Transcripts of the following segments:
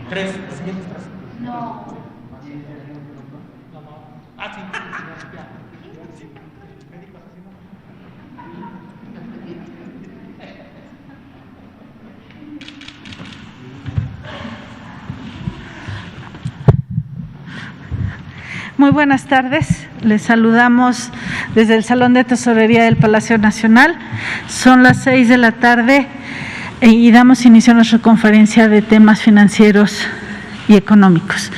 Tres, los siguientes tres. No. Ah, sí. Muy buenas tardes, les saludamos desde el Salón de Tesorería del Palacio Nacional. Son las 6 de la tarde y damos inicio a nuestra conferencia de temas financieros y económicos.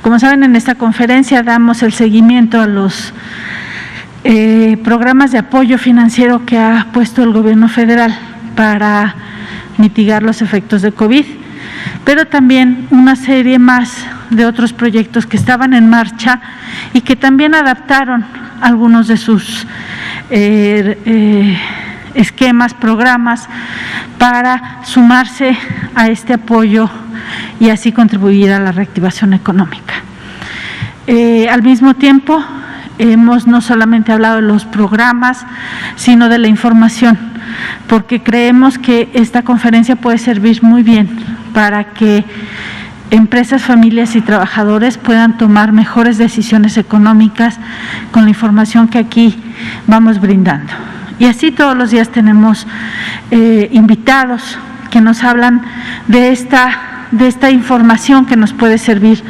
Como saben, en esta conferencia damos el seguimiento a los programas de apoyo financiero que ha puesto el gobierno federal para mitigar los efectos de COVID, pero también una serie más de otros proyectos que estaban en marcha y que también adaptaron algunos de sus esquemas, programas, para sumarse a este apoyo y así contribuir a la reactivación económica. Al mismo tiempo, hemos no solamente hablado de los programas, sino de la información, porque creemos que esta conferencia puede servir muy bien para que empresas, familias y trabajadores puedan tomar mejores decisiones económicas con la información que aquí vamos brindando. Y así todos los días tenemos invitados que nos hablan de esta información que nos puede servir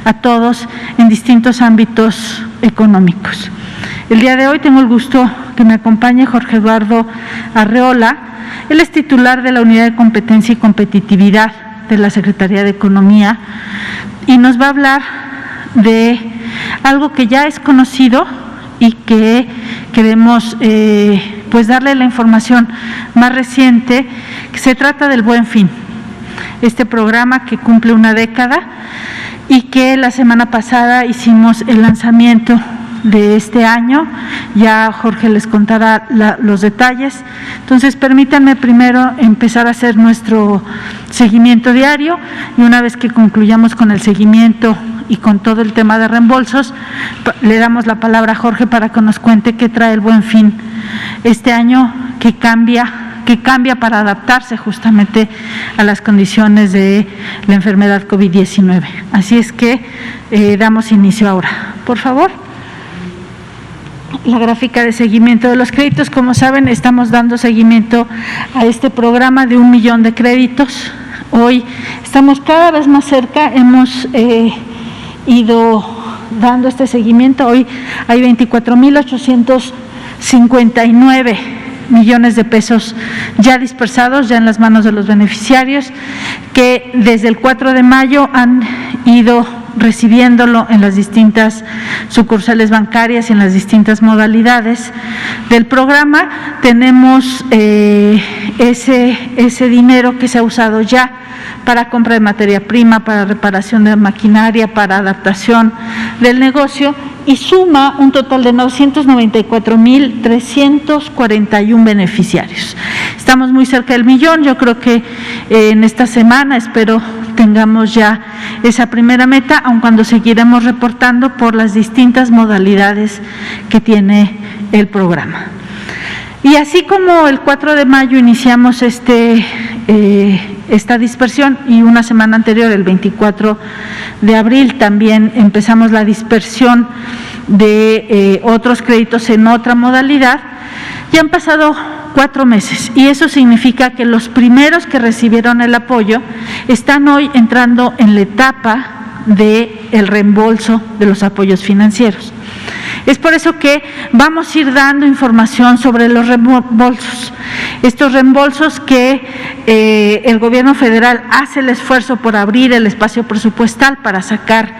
a todos en distintos ámbitos económicos. El día de hoy tengo el gusto que me acompañe Jorge Eduardo Arreola. Él es titular de la Unidad de Competencia y Competitividad de la Secretaría de Economía y nos va a hablar de algo que ya es conocido y que queremos pues darle la información más reciente, que se trata del Buen Fin, este programa que cumple una década y que la semana pasada hicimos el lanzamiento de este año. Ya Jorge les contará los detalles. Entonces, permítanme primero empezar a hacer nuestro seguimiento diario y una vez que concluyamos con el seguimiento y con todo el tema de reembolsos, le damos la palabra a Jorge para que nos cuente qué trae el Buen Fin este año, qué cambia para adaptarse justamente a las condiciones de la enfermedad COVID-19. Así es que damos inicio ahora. Por favor. La gráfica de seguimiento de los créditos. Como saben, estamos dando seguimiento a este programa de 1 millón de créditos. Hoy estamos cada vez más cerca, hemos ido dando este seguimiento. Hoy hay 24,859 millones de pesos ya dispersados, ya en las manos de los beneficiarios, que desde el 4 de mayo han ido recibiéndolo en las distintas sucursales bancarias y en las distintas modalidades del programa. Tenemos ese dinero que se ha usado ya para compra de materia prima, para reparación de maquinaria, para adaptación del negocio, y suma un total de 994,341 beneficiarios. Estamos muy cerca del millón. Yo creo que en esta semana espero tengamos ya esa primera meta, aun cuando seguiremos reportando por las distintas modalidades que tiene el programa. Y así como el 4 de mayo iniciamos esta dispersión, y una semana anterior, el 24 de abril, también empezamos la dispersión de otros créditos en otra modalidad, ya han pasado 4 meses y eso significa que los primeros que recibieron el apoyo están hoy entrando en la etapa del reembolso de los apoyos financieros. Es por eso que vamos a ir dando información sobre los reembolsos. Estos reembolsos que el gobierno federal hace el esfuerzo por abrir el espacio presupuestal para sacar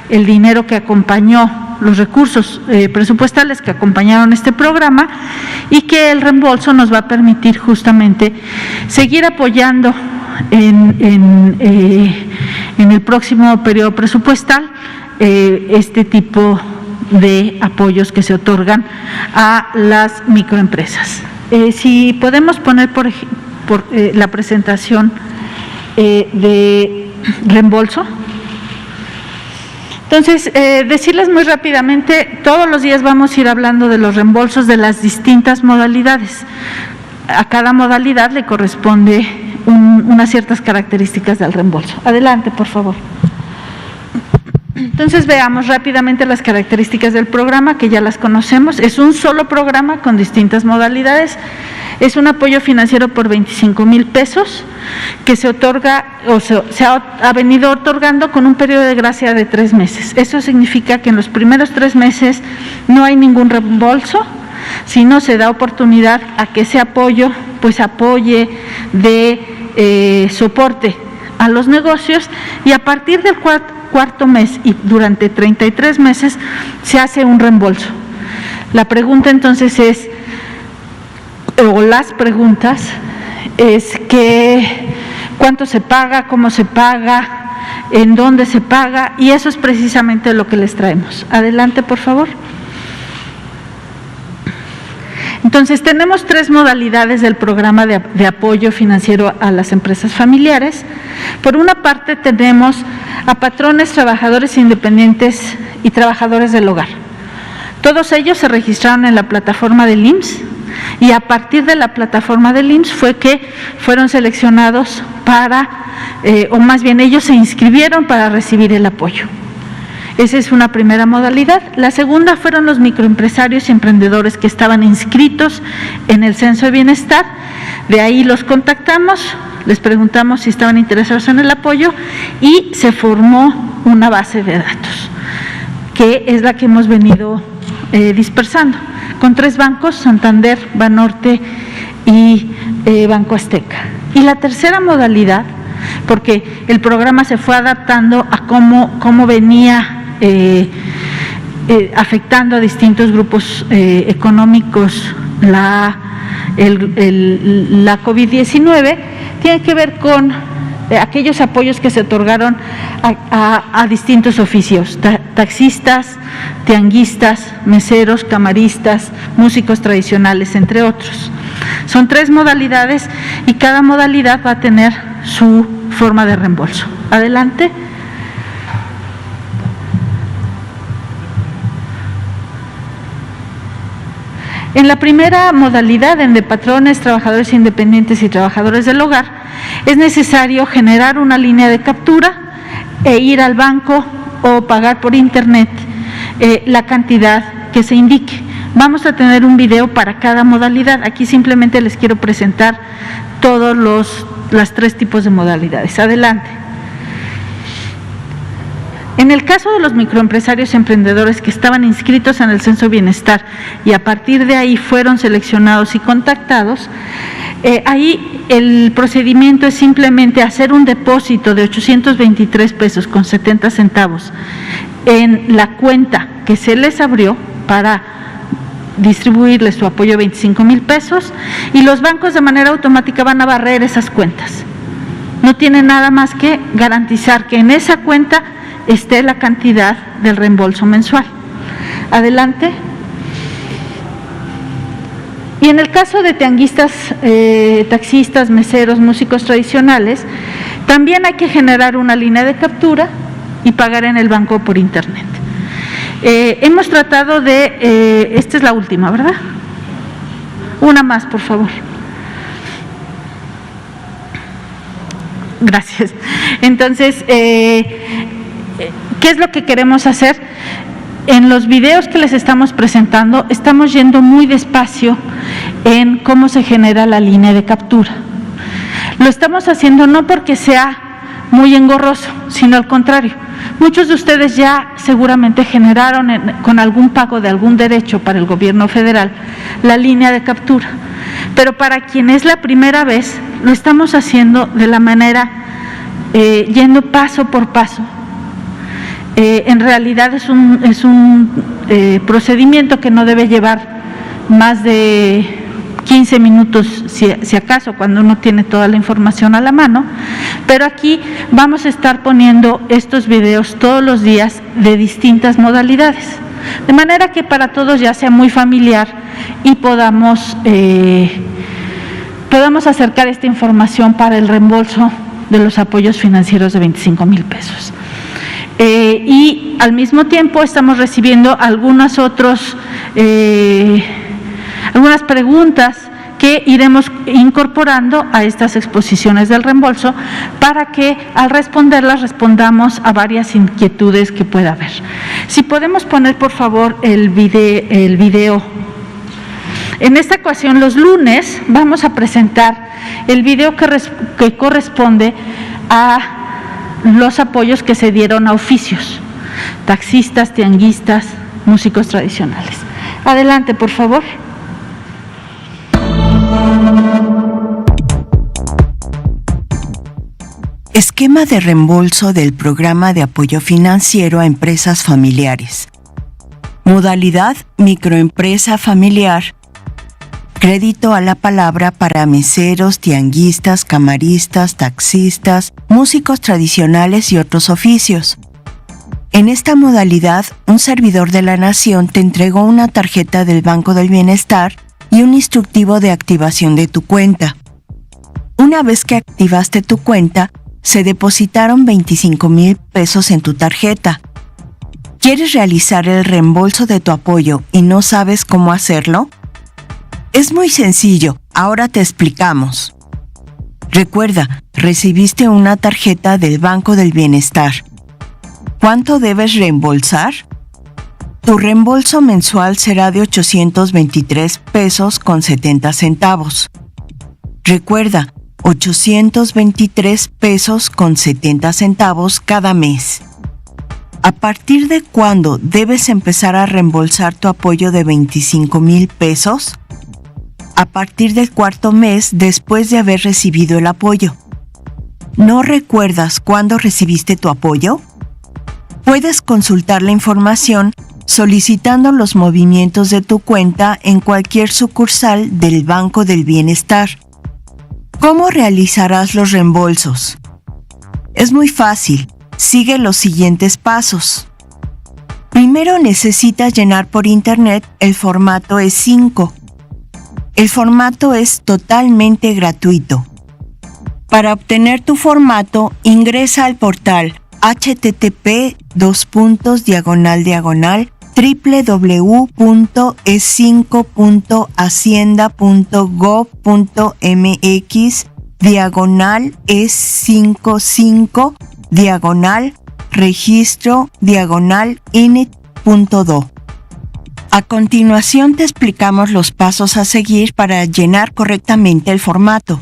el dinero que acompañó, los recursos presupuestales que acompañaron este programa, y que el reembolso nos va a permitir justamente seguir apoyando en el próximo periodo presupuestal este tipo de apoyos que se otorgan a las microempresas. Si podemos poner por la presentación de reembolso. Entonces, decirles muy rápidamente, todos los días vamos a ir hablando de los reembolsos de las distintas modalidades. A cada modalidad le corresponde unas ciertas características del reembolso. Adelante, por favor. Entonces veamos rápidamente las características del programa, que ya las conocemos. Es un solo programa con distintas modalidades. Es un apoyo financiero por 25,000 pesos que se otorga o se ha venido otorgando con un periodo de gracia de 3 meses. Eso significa que en los primeros 3 meses no hay ningún reembolso, sino se da oportunidad a que ese apoyo pues apoye de soporte a los negocios, y a partir del cuarto mes y durante 33 meses se hace un reembolso. La pregunta entonces es, o las preguntas es que cuánto se paga, cómo se paga, en dónde se paga, y eso es precisamente lo que les traemos. Adelante, por favor. Entonces, tenemos 3 modalidades del programa de apoyo financiero a las empresas familiares. Por una parte, tenemos a patrones, trabajadores independientes y trabajadores del hogar. Todos ellos se registraron en la plataforma del IMSS, y a partir de la plataforma del IMSS fue que fueron seleccionados para, o más bien ellos se inscribieron para recibir el apoyo. Esa es una primera modalidad. La segunda fueron los microempresarios y emprendedores que estaban inscritos en el Censo de Bienestar. De ahí los contactamos, les preguntamos si estaban interesados en el apoyo y se formó una base de datos, que es la que hemos venido dispersando, con 3 bancos: Santander, Banorte y Banco Azteca. Y la tercera modalidad, porque el programa se fue adaptando a cómo venía afectando a distintos grupos económicos la COVID-19, tiene que ver con aquellos apoyos que se otorgaron a distintos oficios: taxistas, tianguistas, meseros, camaristas, músicos tradicionales, entre otros. Son 3 modalidades y cada modalidad va a tener su forma de reembolso. Adelante. En la primera modalidad, en de patrones, trabajadores independientes y trabajadores del hogar, es necesario generar una línea de captura e ir al banco o pagar por internet la cantidad que se indique. Vamos a tener un video para cada modalidad. Aquí simplemente les quiero presentar todos los 3 tipos de modalidades. Adelante. En el caso de los microempresarios y emprendedores que estaban inscritos en el Censo Bienestar y a partir de ahí fueron seleccionados y contactados, ahí el procedimiento es simplemente hacer un depósito de 823 pesos con 70 centavos en la cuenta que se les abrió para distribuirles su apoyo de 25,000 pesos, y los bancos de manera automática van a barrer esas cuentas. No tienen nada más que garantizar que en esa cuenta esté la cantidad del reembolso mensual. Adelante. Y en el caso de tianguistas, taxistas, meseros, músicos tradicionales, también hay que generar una línea de captura y pagar en el banco por internet. Hemos tratado de, esta es la última, ¿verdad? Una más, por favor. Gracias. Entonces, ¿qué es lo que queremos hacer? En los videos que les estamos presentando, estamos yendo muy despacio en cómo se genera la línea de captura. Lo estamos haciendo no porque sea muy engorroso, sino al contrario. Muchos de ustedes ya seguramente generaron con algún pago de algún derecho para el gobierno federal la línea de captura. Pero para quien es la primera vez, lo estamos haciendo de la manera, yendo paso por paso. En realidad es un procedimiento que no debe llevar más de 15 minutos, si acaso, cuando uno tiene toda la información a la mano, pero aquí vamos a estar poniendo estos videos todos los días de distintas modalidades, de manera que para todos ya sea muy familiar y podamos acercar esta información para el reembolso de los apoyos financieros de 25,000 pesos. Y al mismo tiempo estamos recibiendo algunas preguntas que iremos incorporando a estas exposiciones del reembolso para que al responderlas respondamos a varias inquietudes que pueda haber. Si podemos poner por favor el video. En esta ocasión, los lunes, vamos a presentar el video que corresponde a los apoyos que se dieron a oficios, taxistas, tianguistas, músicos tradicionales. Adelante, por favor. Esquema de reembolso del Programa de Apoyo Financiero a Empresas Familiares. Modalidad microempresa familiar. Crédito a la palabra para meseros, tianguistas, camaristas, taxistas, músicos tradicionales y otros oficios. En esta modalidad, un servidor de la Nación te entregó una tarjeta del Banco del Bienestar y un instructivo de activación de tu cuenta. Una vez que activaste tu cuenta, se depositaron 25,000 pesos en tu tarjeta. ¿Quieres realizar el reembolso de tu apoyo y no sabes cómo hacerlo? Es muy sencillo, ahora te explicamos. Recuerda, recibiste una tarjeta del Banco del Bienestar. ¿Cuánto debes reembolsar? Tu reembolso mensual será de 823 pesos con 70 centavos. Recuerda, 823 pesos con 70 centavos cada mes. ¿A partir de cuándo debes empezar a reembolsar tu apoyo de 25,000 pesos? A partir del cuarto mes después de haber recibido el apoyo. ¿No recuerdas cuándo recibiste tu apoyo? Puedes consultar la información solicitando los movimientos de tu cuenta en cualquier sucursal del Banco del Bienestar. ¿Cómo realizarás los reembolsos? Es muy fácil. Sigue los siguientes pasos. Primero necesitas llenar por internet el formato E5. El formato es totalmente gratuito. Para obtener tu formato, ingresa al portal www.e55.hacienda.gov.mx/registro/INET.do. A continuación te explicamos los pasos a seguir para llenar correctamente el formato.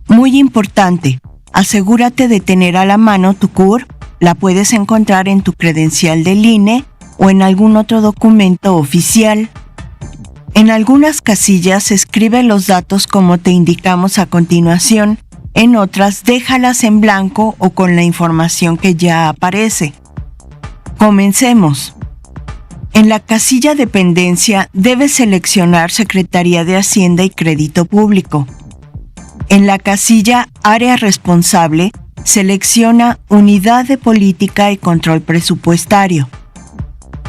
Muy importante, asegúrate de tener a la mano tu CURP, la puedes encontrar en tu credencial del INE o en algún otro documento oficial. En algunas casillas escribe los datos como te indicamos a continuación, en otras déjalas en blanco o con la información que ya aparece. Comencemos. En la casilla Dependencia debes seleccionar Secretaría de Hacienda y Crédito Público. En la casilla Área Responsable, selecciona Unidad de Política y Control Presupuestario.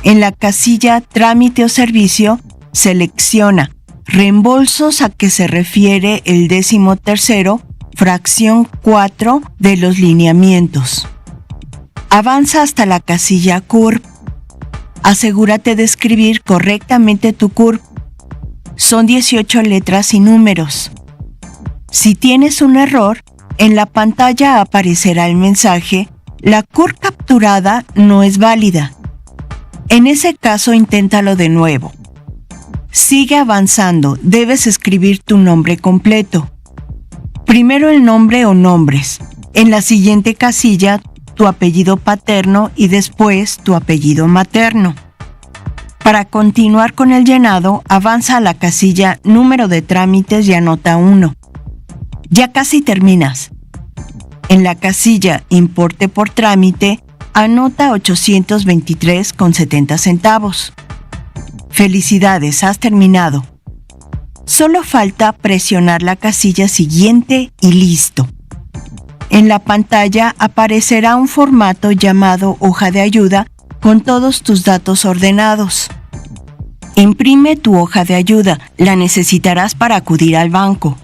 En la casilla Trámite o Servicio, selecciona Reembolsos a que se refiere el 13º, fracción 4 de los lineamientos. Avanza hasta la casilla CURP. Asegúrate de escribir correctamente tu CURP. Son 18 letras y números. Si tienes un error, en la pantalla aparecerá el mensaje: la CURP capturada no es válida. En ese caso, inténtalo de nuevo. Sigue avanzando, debes escribir tu nombre completo. Primero el nombre o nombres. En la siguiente casilla, tu apellido paterno y después tu apellido materno. Para continuar con el llenado, avanza a la casilla Número de trámites y anota 1. Ya casi terminas. En la casilla Importe por trámite, anota 823,70 centavos. Felicidades, has terminado. Solo falta presionar la casilla siguiente y listo. En la pantalla aparecerá un formato llamado hoja de ayuda con todos tus datos ordenados. Imprime tu hoja de ayuda, la necesitarás para acudir al banco.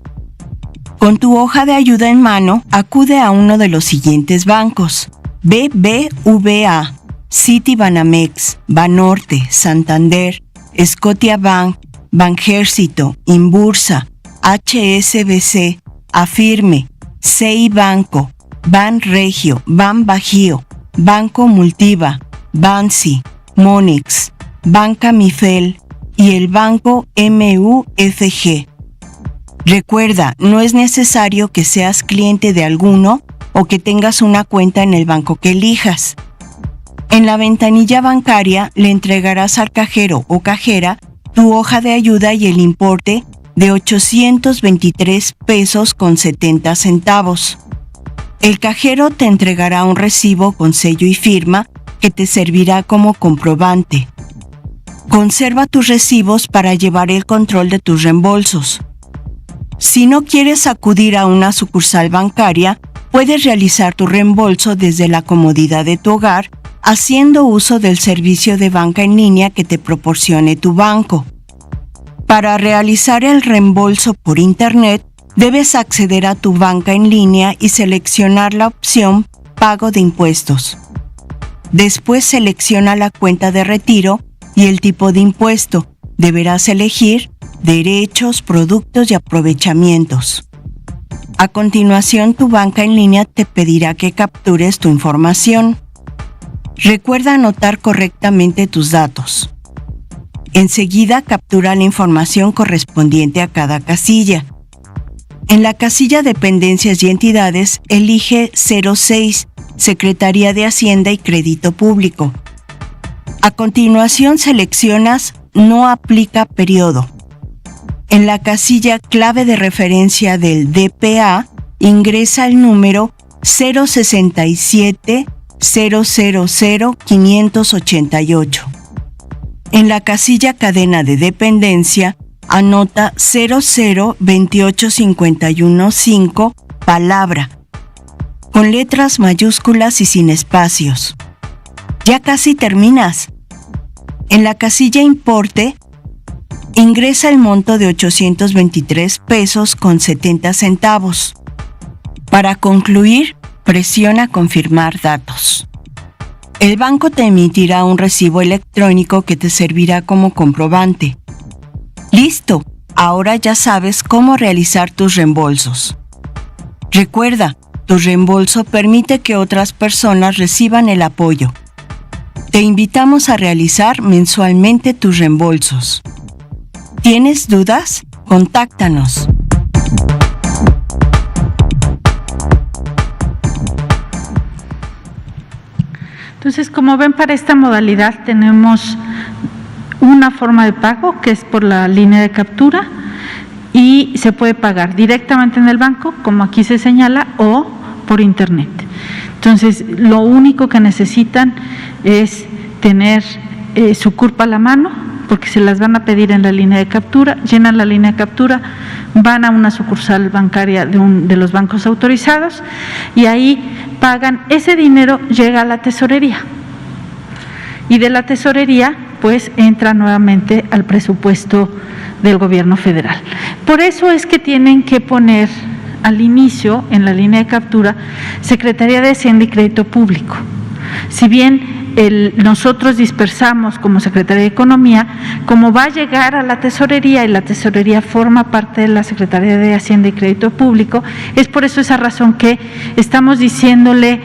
Con tu hoja de ayuda en mano, acude a uno de los siguientes bancos: BBVA, Citibanamex, Banorte, Santander, Scotiabank, Banjército, Inbursa, HSBC, Afirme, CI Banco, Banregio, Banbajío, Banco Multiva, Bansi, Monex, Banca Mifel y el Banco MUFG. Recuerda, no es necesario que seas cliente de alguno o que tengas una cuenta en el banco que elijas. En la ventanilla bancaria le entregarás al cajero o cajera tu hoja de ayuda y el importe de 823 pesos con 70 centavos. El cajero te entregará un recibo con sello y firma que te servirá como comprobante. Conserva tus recibos para llevar el control de tus reembolsos. Si no quieres acudir a una sucursal bancaria, puedes realizar tu reembolso desde la comodidad de tu hogar haciendo uso del servicio de banca en línea que te proporcione tu banco. Para realizar el reembolso por Internet, debes acceder a tu banca en línea y seleccionar la opción Pago de impuestos. Después selecciona la cuenta de retiro y el tipo de impuesto. Deberás elegir derechos, productos y aprovechamientos. A continuación, tu banca en línea te pedirá que captures tu información. Recuerda anotar correctamente tus datos. Enseguida, captura la información correspondiente a cada casilla. En la casilla Dependencias y Entidades, elige 06, Secretaría de Hacienda y Crédito Público. A continuación, seleccionas No aplica periodo. En la casilla Clave de referencia del DPA, ingresa el número 067 000 588. En la casilla Cadena de dependencia, anota 0028515 palabra, con letras mayúsculas y sin espacios. Ya casi terminas. En la casilla Importe, ingresa el monto de 823 pesos con 70 centavos. Para concluir, presiona Confirmar datos. El banco te emitirá un recibo electrónico que te servirá como comprobante. ¡Listo! Ahora ya sabes cómo realizar tus reembolsos. Recuerda, tu reembolso permite que otras personas reciban el apoyo. Te invitamos a realizar mensualmente tus reembolsos. ¿Tienes dudas? Contáctanos. Entonces, como ven, para esta modalidad tenemos una forma de pago que es por la línea de captura y se puede pagar directamente en el banco, como aquí se señala, o por internet. Entonces, lo único que necesitan es tener su CURP a la mano, porque se las van a pedir en la línea de captura, llenan la línea de captura, van a una sucursal bancaria de los bancos autorizados y ahí pagan, ese dinero llega a la tesorería y de la tesorería pues entra nuevamente al presupuesto del gobierno federal. Por eso es que tienen que poner al inicio en la línea de captura Secretaría de Hacienda y Crédito Público. Si bien nosotros dispersamos como Secretaría de Economía, como va a llegar a la tesorería y la tesorería forma parte de la Secretaría de Hacienda y Crédito Público, es por eso esa razón que estamos diciéndole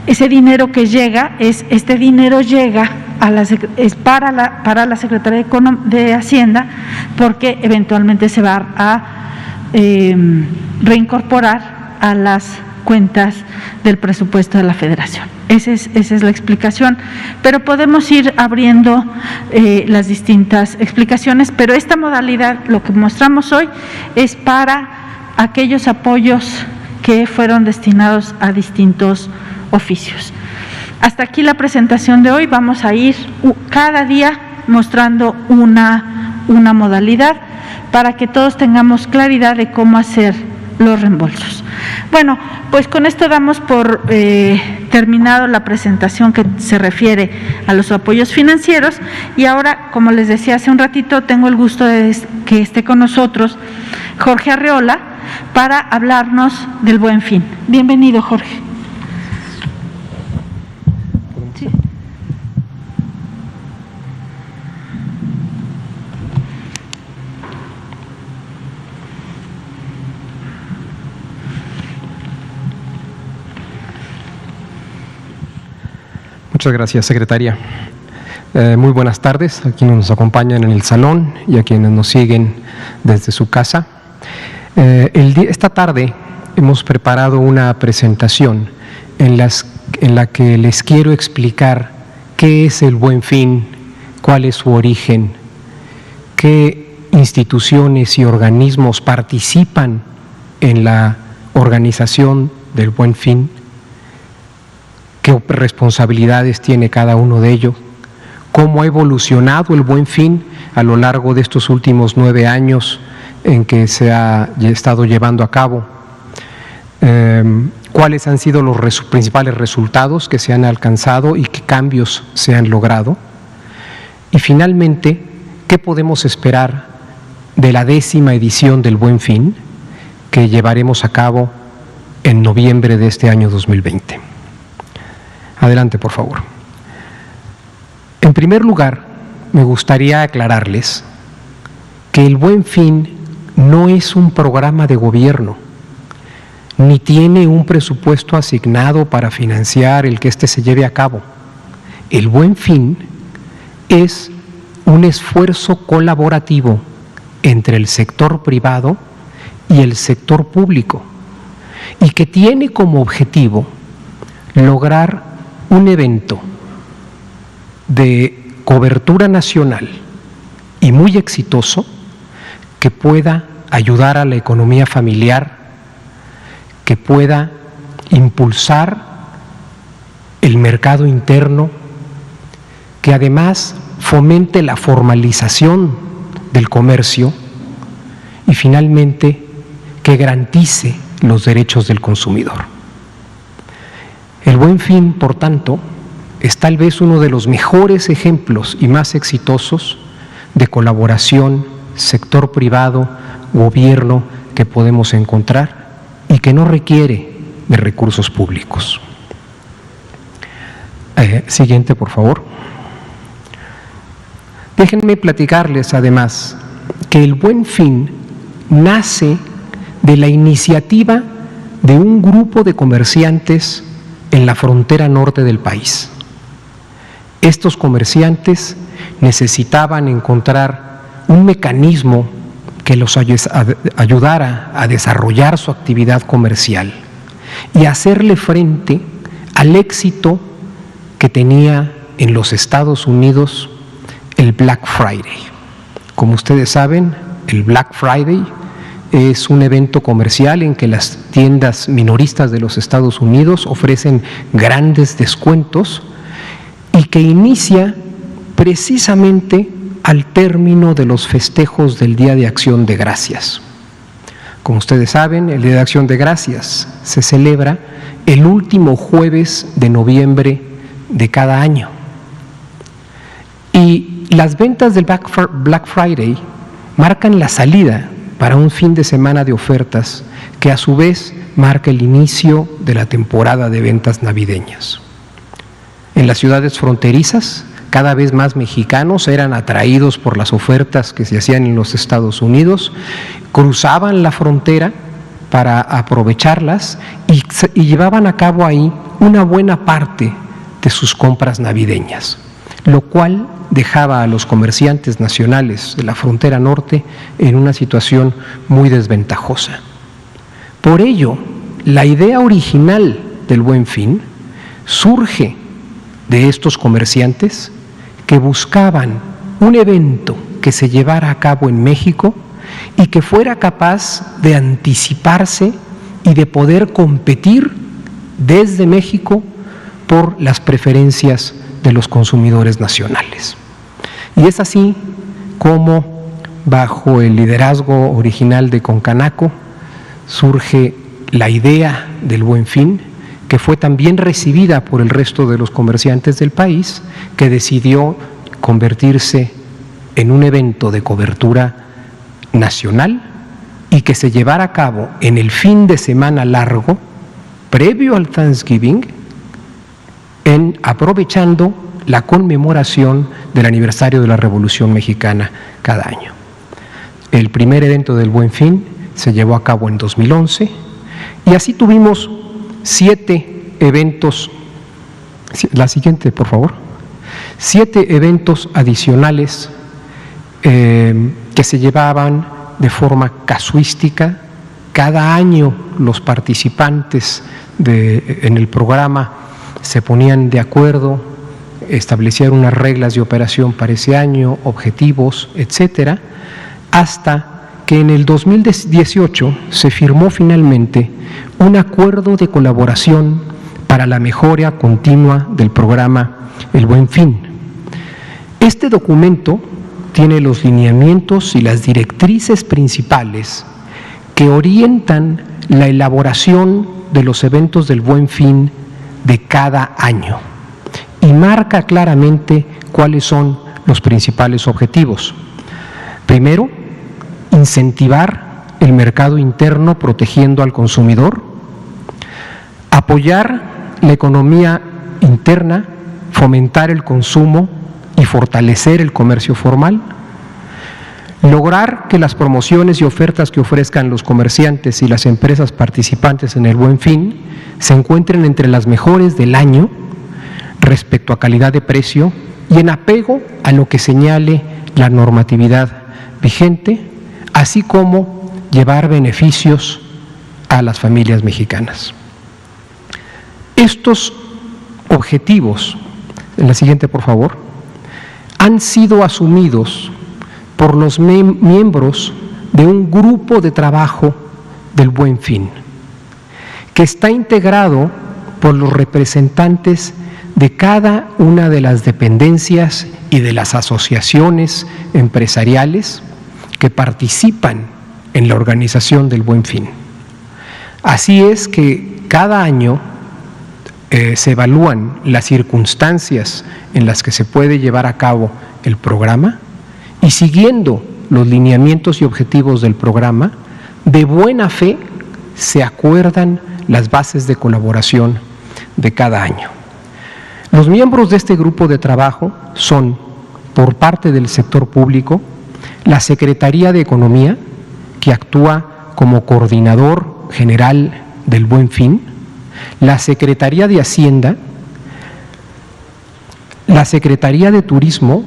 ese dinero que llega, este dinero llega es para la Secretaría de Hacienda, porque eventualmente se va a reincorporar a las cuentas del presupuesto de la Federación. Esa es la explicación, pero podemos ir abriendo las distintas explicaciones, pero esta modalidad, lo que mostramos hoy, es para aquellos apoyos que fueron destinados a distintos oficios. Hasta aquí la presentación de hoy. Vamos a ir cada día mostrando una modalidad para que todos tengamos claridad de cómo hacer los reembolsos. Bueno, pues con esto damos por terminado la presentación que se refiere a los apoyos financieros y ahora, como les decía hace un ratito, tengo el gusto de que esté con nosotros Jorge Arreola para hablarnos del Buen Fin. Bienvenido, Jorge. Sí. Muchas gracias, secretaria. Muy buenas tardes a quienes nos acompañan en el salón y a quienes nos siguen desde su casa. Esta tarde hemos preparado una presentación en la que les quiero explicar qué es el Buen Fin, cuál es su origen, qué instituciones y organismos participan en la organización del Buen Fin, qué responsabilidades tiene cada uno de ellos, cómo ha evolucionado el Buen Fin a lo largo de estos últimos 9 años en que se ha estado llevando a cabo, cuáles han sido los principales resultados que se han alcanzado y qué cambios se han logrado, y finalmente, qué podemos esperar de la 10ª edición del Buen Fin que llevaremos a cabo en noviembre de este año 2020. Adelante, por favor. En primer lugar, me gustaría aclararles que el Buen Fin no es un programa de gobierno, ni tiene un presupuesto asignado para financiar el que éste se lleve a cabo. El Buen Fin es un esfuerzo colaborativo entre el sector privado y el sector público, y que tiene como objetivo lograr un evento de cobertura nacional y muy exitoso que pueda ayudar a la economía familiar, que pueda impulsar el mercado interno, que además fomente la formalización del comercio y finalmente que garantice los derechos del consumidor. El Buen Fin, por tanto, es tal vez uno de los mejores ejemplos y más exitosos de colaboración sector privado, gobierno que podemos encontrar y que no requiere de recursos públicos. Siguiente, por favor. Déjenme platicarles además que el Buen Fin nace de la iniciativa de un grupo de comerciantes en la frontera norte del país. Estos comerciantes necesitaban encontrar un mecanismo que los ayudara a desarrollar su actividad comercial y hacerle frente al éxito que tenía en los Estados Unidos el Black Friday. Como ustedes saben, el Black Friday es un evento comercial en que las tiendas minoristas de los Estados Unidos ofrecen grandes descuentos y que inicia precisamente al término de los festejos del Día de Acción de Gracias. Como ustedes saben, el Día de Acción de Gracias se celebra el último jueves de noviembre de cada año. Y las ventas del Black Friday marcan la salida para un fin de semana de ofertas que a su vez marca el inicio de la temporada de ventas navideñas. En las ciudades fronterizas, cada vez más mexicanos eran atraídos por las ofertas que se hacían en los Estados Unidos, cruzaban la frontera para aprovecharlas y llevaban a cabo ahí una buena parte de sus compras navideñas, lo cual dejaba a los comerciantes nacionales de la frontera norte en una situación muy desventajosa. Por ello, la idea original del Buen Fin surge de estos comerciantes que buscaban un evento que se llevara a cabo en México y que fuera capaz de anticiparse y de poder competir desde México por las preferencias de los consumidores nacionales. Y es así como, bajo el liderazgo original de Concanaco, surge la idea del Buen Fin, que fue también recibida por el resto de los comerciantes del país, que decidió convertirse en un evento de cobertura nacional y que se llevara a cabo en el fin de semana largo, previo al Thanksgiving, aprovechando la conmemoración del aniversario de la Revolución Mexicana cada año. El primer evento del Buen Fin se llevó a cabo en 2011 y así tuvimos 7 La siguiente, por favor. 7 eventos adicionales que se llevaban de forma casuística. Cada año los participantes en el programa se ponían de acuerdo, establecían unas reglas de operación para ese año, objetivos, etcétera, hasta que en el 2018 se firmó finalmente un acuerdo de colaboración para la mejora continua del programa El Buen Fin. Este documento tiene los lineamientos y las directrices principales que orientan la elaboración de los eventos del Buen Fin de cada año y marca claramente cuáles son los principales objetivos. Primero, incentivar el mercado interno protegiendo al consumidor, apoyar la economía interna, fomentar el consumo y fortalecer el comercio formal, lograr que las promociones y ofertas que ofrezcan los comerciantes y las empresas participantes en el Buen Fin se encuentren entre las mejores del año respecto a calidad de precio y en apego a lo que señale la normatividad vigente, así como llevar beneficios a las familias mexicanas. Estos objetivos, en la siguiente por favor, han sido asumidos por los miembros de un grupo de trabajo del Buen Fin, que está integrado por los representantes de cada una de las dependencias y de las asociaciones empresariales que participan en la organización del Buen Fin. Así es que cada año se evalúan las circunstancias en las que se puede llevar a cabo el programa y siguiendo los lineamientos y objetivos del programa, de buena fe se acuerdan las bases de colaboración de cada año. Los miembros de este grupo de trabajo son, por parte del sector público, la Secretaría de Economía, que actúa como coordinador general del Buen Fin, la Secretaría de Hacienda, la Secretaría de Turismo,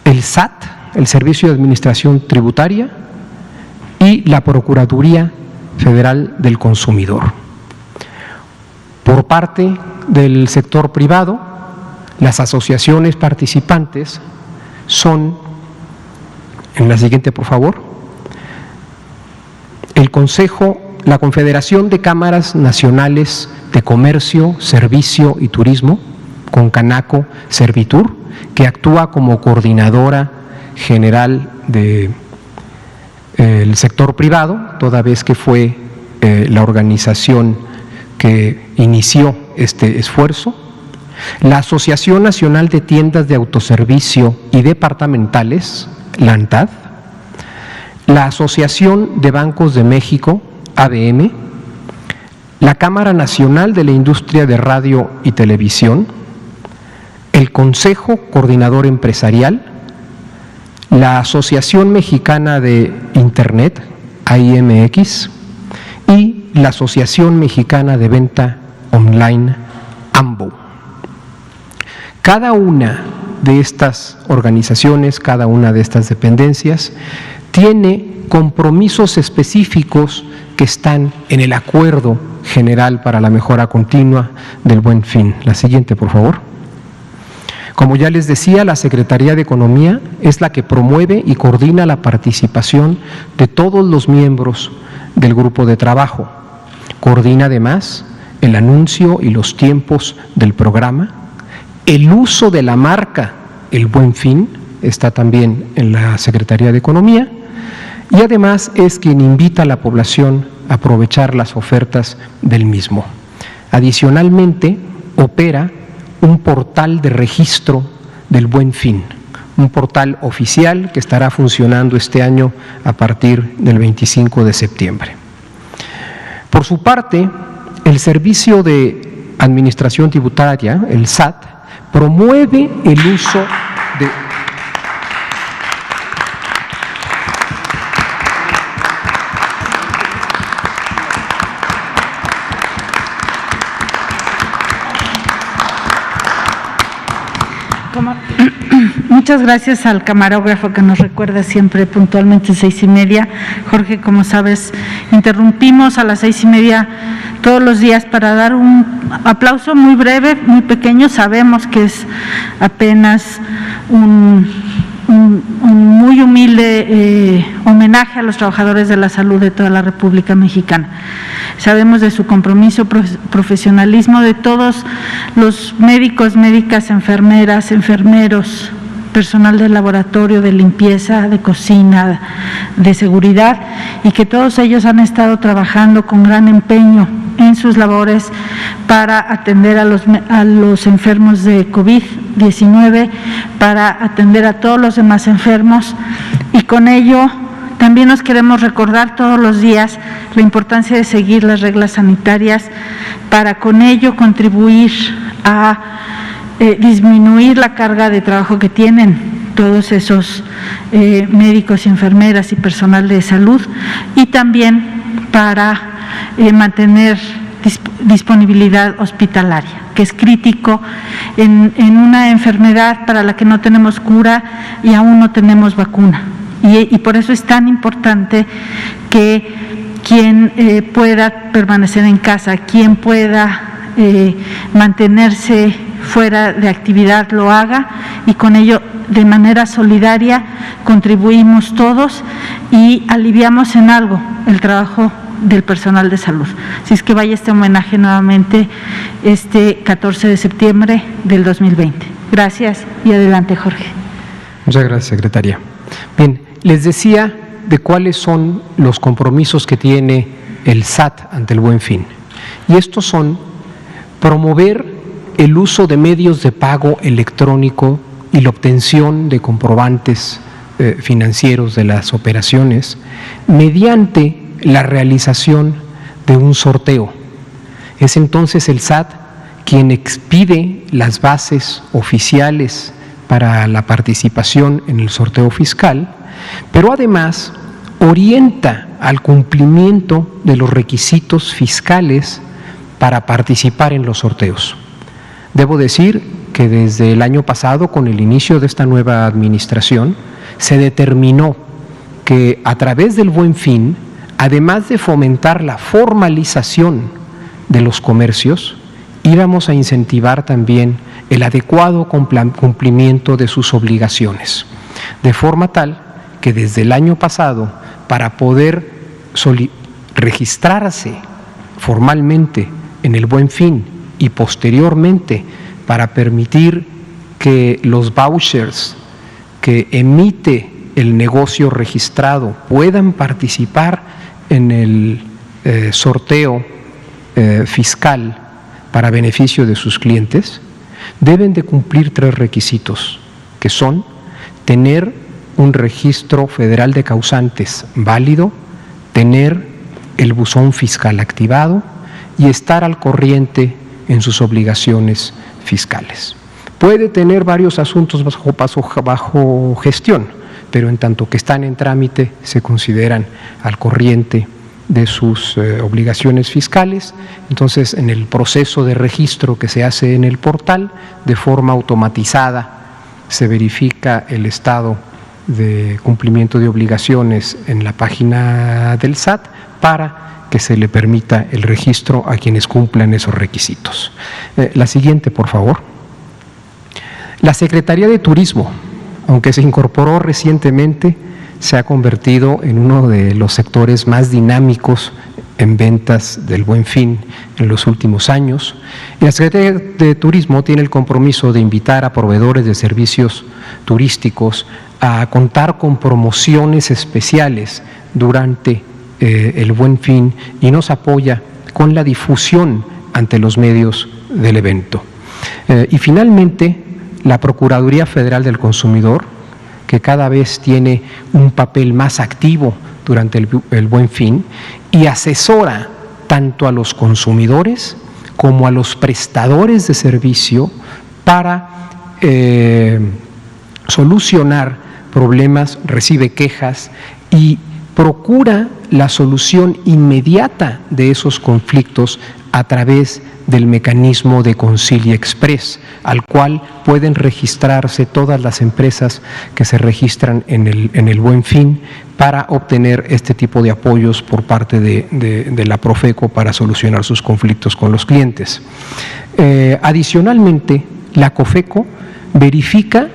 el SAT, el Servicio de Administración Tributaria, y la Procuraduría Federal del Consumidor. Por parte del sector privado, las asociaciones participantes son, en la siguiente por favor, el Consejo, la Confederación de Cámaras Nacionales de Comercio, Servicio y Turismo, con Canaco Servitur, que actúa como coordinadora general del sector privado, toda vez que fue la organización que inició este esfuerzo. La Asociación Nacional de Tiendas de Autoservicio y Departamentales, la ANTAD, la Asociación de Bancos de México, ABM, la Cámara Nacional de la Industria de Radio y Televisión, el Consejo Coordinador Empresarial, la Asociación Mexicana de Internet, AIMX, y la Asociación Mexicana de Venta Online, AMBO. Cada una de estas organizaciones, cada una de estas dependencias, tiene compromisos específicos que están en el Acuerdo General para la Mejora Continua del Buen Fin. La siguiente, por favor. Como ya les decía, la Secretaría de Economía es la que promueve y coordina la participación de todos los miembros del grupo de trabajo. Coordina además el anuncio y los tiempos del programa. El uso de la marca El Buen Fin está también en la Secretaría de Economía y además es quien invita a la población a aprovechar las ofertas del mismo. Adicionalmente, opera un portal de registro del Buen Fin, un portal oficial que estará funcionando este año a partir del 25 de septiembre. Por su parte, el Servicio de Administración Tributaria, el SAT, promueve el uso de muchas gracias al camarógrafo que nos recuerda siempre puntualmente 6:30. Jorge, como sabes, interrumpimos a las 6:30 todos los días para dar un aplauso muy breve, muy pequeño. Sabemos que es apenas un muy humilde homenaje a los trabajadores de la salud de toda la República Mexicana. Sabemos de su compromiso, profesionalismo, de todos los médicos, médicas, enfermeras, enfermeros, personal de laboratorio, de limpieza, de cocina, de seguridad, y que todos ellos han estado trabajando con gran empeño en sus labores para atender a los enfermos de COVID-19, para atender a todos los demás enfermos, y con ello también nos queremos recordar todos los días la importancia de seguir las reglas sanitarias para con ello contribuir a disminuir la carga de trabajo que tienen todos esos médicos y enfermeras y personal de salud, y también para mantener disponibilidad hospitalaria, que es crítico en una enfermedad para la que no tenemos cura y aún no tenemos vacuna. Y por eso es tan importante que quien pueda permanecer en casa, quien pueda mantenerse fuera de actividad lo haga, y con ello de manera solidaria contribuimos todos y aliviamos en algo el trabajo del personal de salud. Así es que vaya este homenaje nuevamente este 14 de septiembre del 2020. Gracias y adelante, Jorge. Muchas gracias, secretaria. Bien, les decía de cuáles son los compromisos que tiene el SAT ante el Buen Fin. Y estos son promover el uso de medios de pago electrónico y la obtención de comprobantes financieros de las operaciones mediante la realización de un sorteo. Es entonces el SAT quien expide las bases oficiales para la participación en el sorteo fiscal, pero además orienta al cumplimiento de los requisitos fiscales para participar en los sorteos. Debo decir que desde el año pasado, con el inicio de esta nueva administración, se determinó que a través del Buen Fin, además de fomentar la formalización de los comercios, íbamos a incentivar también el adecuado cumplimiento de sus obligaciones, de forma tal que desde el año pasado, para poder registrarse formalmente en el Buen Fin y posteriormente para permitir que los vouchers que emite el negocio registrado puedan participar en el sorteo fiscal para beneficio de sus clientes, deben de cumplir 3 requisitos, que son tener un registro federal de causantes válido, tener el buzón fiscal activado y estar al corriente en sus obligaciones fiscales. Puede tener varios asuntos bajo gestión, pero en tanto que están en trámite se consideran al corriente de sus obligaciones fiscales. Entonces, en el proceso de registro que se hace en el portal, de forma automatizada, se verifica el estado de cumplimiento de obligaciones en la página del SAT para que se le permita el registro a quienes cumplan esos requisitos. La siguiente, por favor. La Secretaría de Turismo, aunque se incorporó recientemente, se ha convertido en uno de los sectores más dinámicos en ventas del Buen Fin en los últimos años. Y la Secretaría de Turismo tiene el compromiso de invitar a proveedores de servicios turísticos a contar con promociones especiales durante el Buen Fin y nos apoya con la difusión ante los medios del evento. Y finalmente, la Procuraduría Federal del Consumidor, que cada vez tiene un papel más activo durante el Buen Fin y asesora tanto a los consumidores como a los prestadores de servicio para solucionar problemas, recibe quejas y procura la solución inmediata de esos conflictos a través del mecanismo de Concilia Express, al cual pueden registrarse todas las empresas que se registran en el Buen Fin para obtener este tipo de apoyos por parte de la Profeco para solucionar sus conflictos con los clientes. Adicionalmente, la COFECO verifica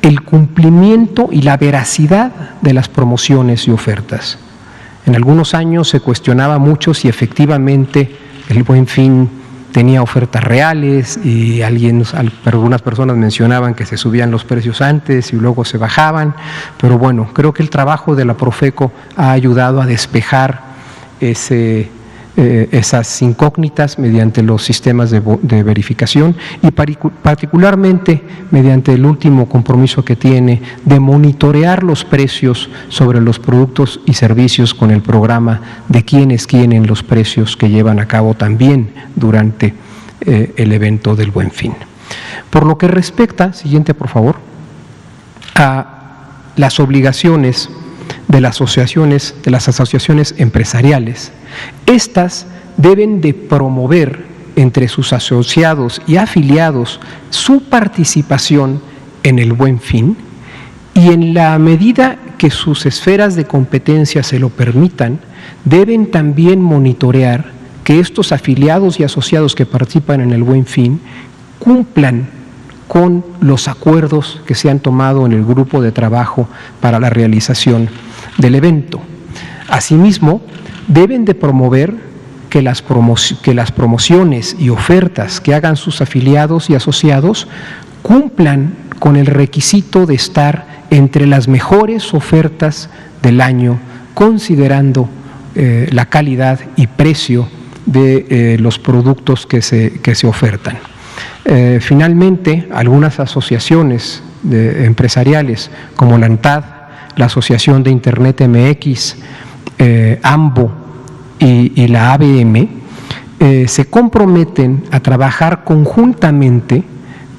el cumplimiento y la veracidad de las promociones y ofertas. En algunos años se cuestionaba mucho si efectivamente el Buen Fin tenía ofertas reales y algunas personas mencionaban que se subían los precios antes y luego se bajaban, pero bueno, creo que el trabajo de la Profeco ha ayudado a despejar esas incógnitas mediante los sistemas de verificación y particularmente mediante el último compromiso que tiene de monitorear los precios sobre los productos y servicios con el programa de Quiénes Quieren los precios que llevan a cabo también durante el evento del Buen Fin. Por lo que respecta, siguiente por favor, a las obligaciones de las asociaciones empresariales, estas deben de promover entre sus asociados y afiliados su participación en el Buen Fin y en la medida que sus esferas de competencia se lo permitan, deben también monitorear que estos afiliados y asociados que participan en el Buen Fin cumplan con los acuerdos que se han tomado en el grupo de trabajo para la realización del evento. Asimismo, deben de promover que las promociones y ofertas que hagan sus afiliados y asociados cumplan con el requisito de estar entre las mejores ofertas del año, considerando la calidad y precio de los productos que se ofertan. Finalmente, algunas asociaciones empresariales como la ANTAD, la Asociación de Internet MX, AMBO y la ABM se comprometen a trabajar conjuntamente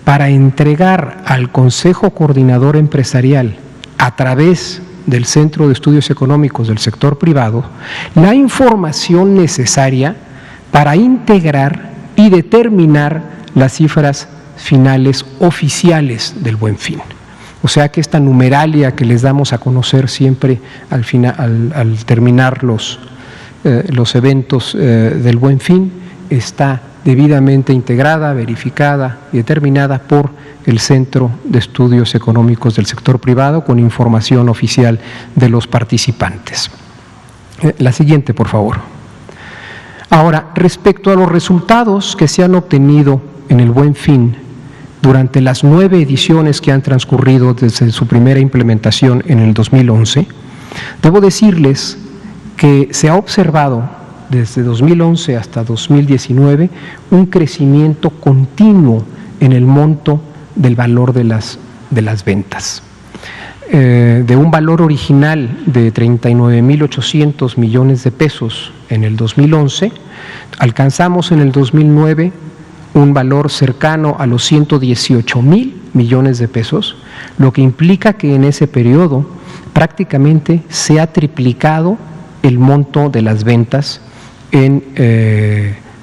para entregar al Consejo Coordinador Empresarial a través del Centro de Estudios Económicos del Sector Privado la información necesaria para integrar y determinar las cifras finales oficiales del Buen Fin. O sea que esta numeralia que les damos a conocer siempre al terminar los eventos del Buen Fin está debidamente integrada, verificada y determinada por el Centro de Estudios Económicos del Sector Privado con información oficial de los participantes. La siguiente, por favor. Ahora, respecto a los resultados que se han obtenido en el Buen Fin durante las 9 ediciones que han transcurrido desde su primera implementación en el 2011, debo decirles que se ha observado desde 2011 hasta 2019 un crecimiento continuo en el monto del valor de las ventas. De un valor original de 39.800 millones de pesos en el 2011, alcanzamos en el 2009 un valor cercano a los 118.000 millones de pesos, lo que implica que en ese periodo prácticamente se ha triplicado el monto de las ventas en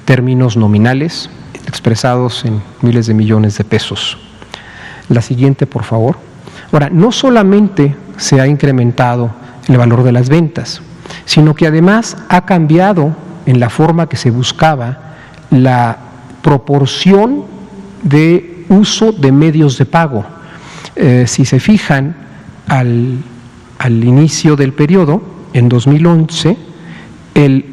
términos nominales, expresados en miles de millones de pesos. La siguiente, por favor. Ahora, no solamente se ha incrementado el valor de las ventas, sino que además ha cambiado en la forma que se buscaba la proporción de uso de medios de pago. Si se fijan al inicio del periodo, en 2011, el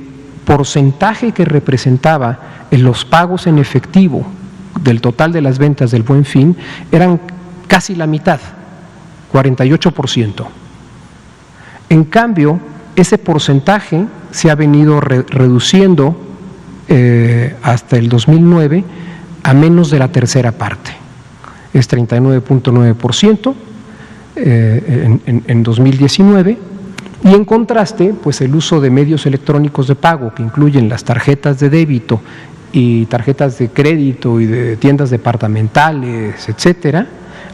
porcentaje que representaba en los pagos en efectivo del total de las ventas del Buen Fin eran casi la mitad, 48%. En cambio, ese porcentaje se ha venido reduciendo hasta el 2009 a menos de la tercera parte. Es 39.9% en 2019 y en contraste, pues el uso de medios electrónicos de pago que incluyen las tarjetas de débito y tarjetas de crédito y de tiendas departamentales, etcétera,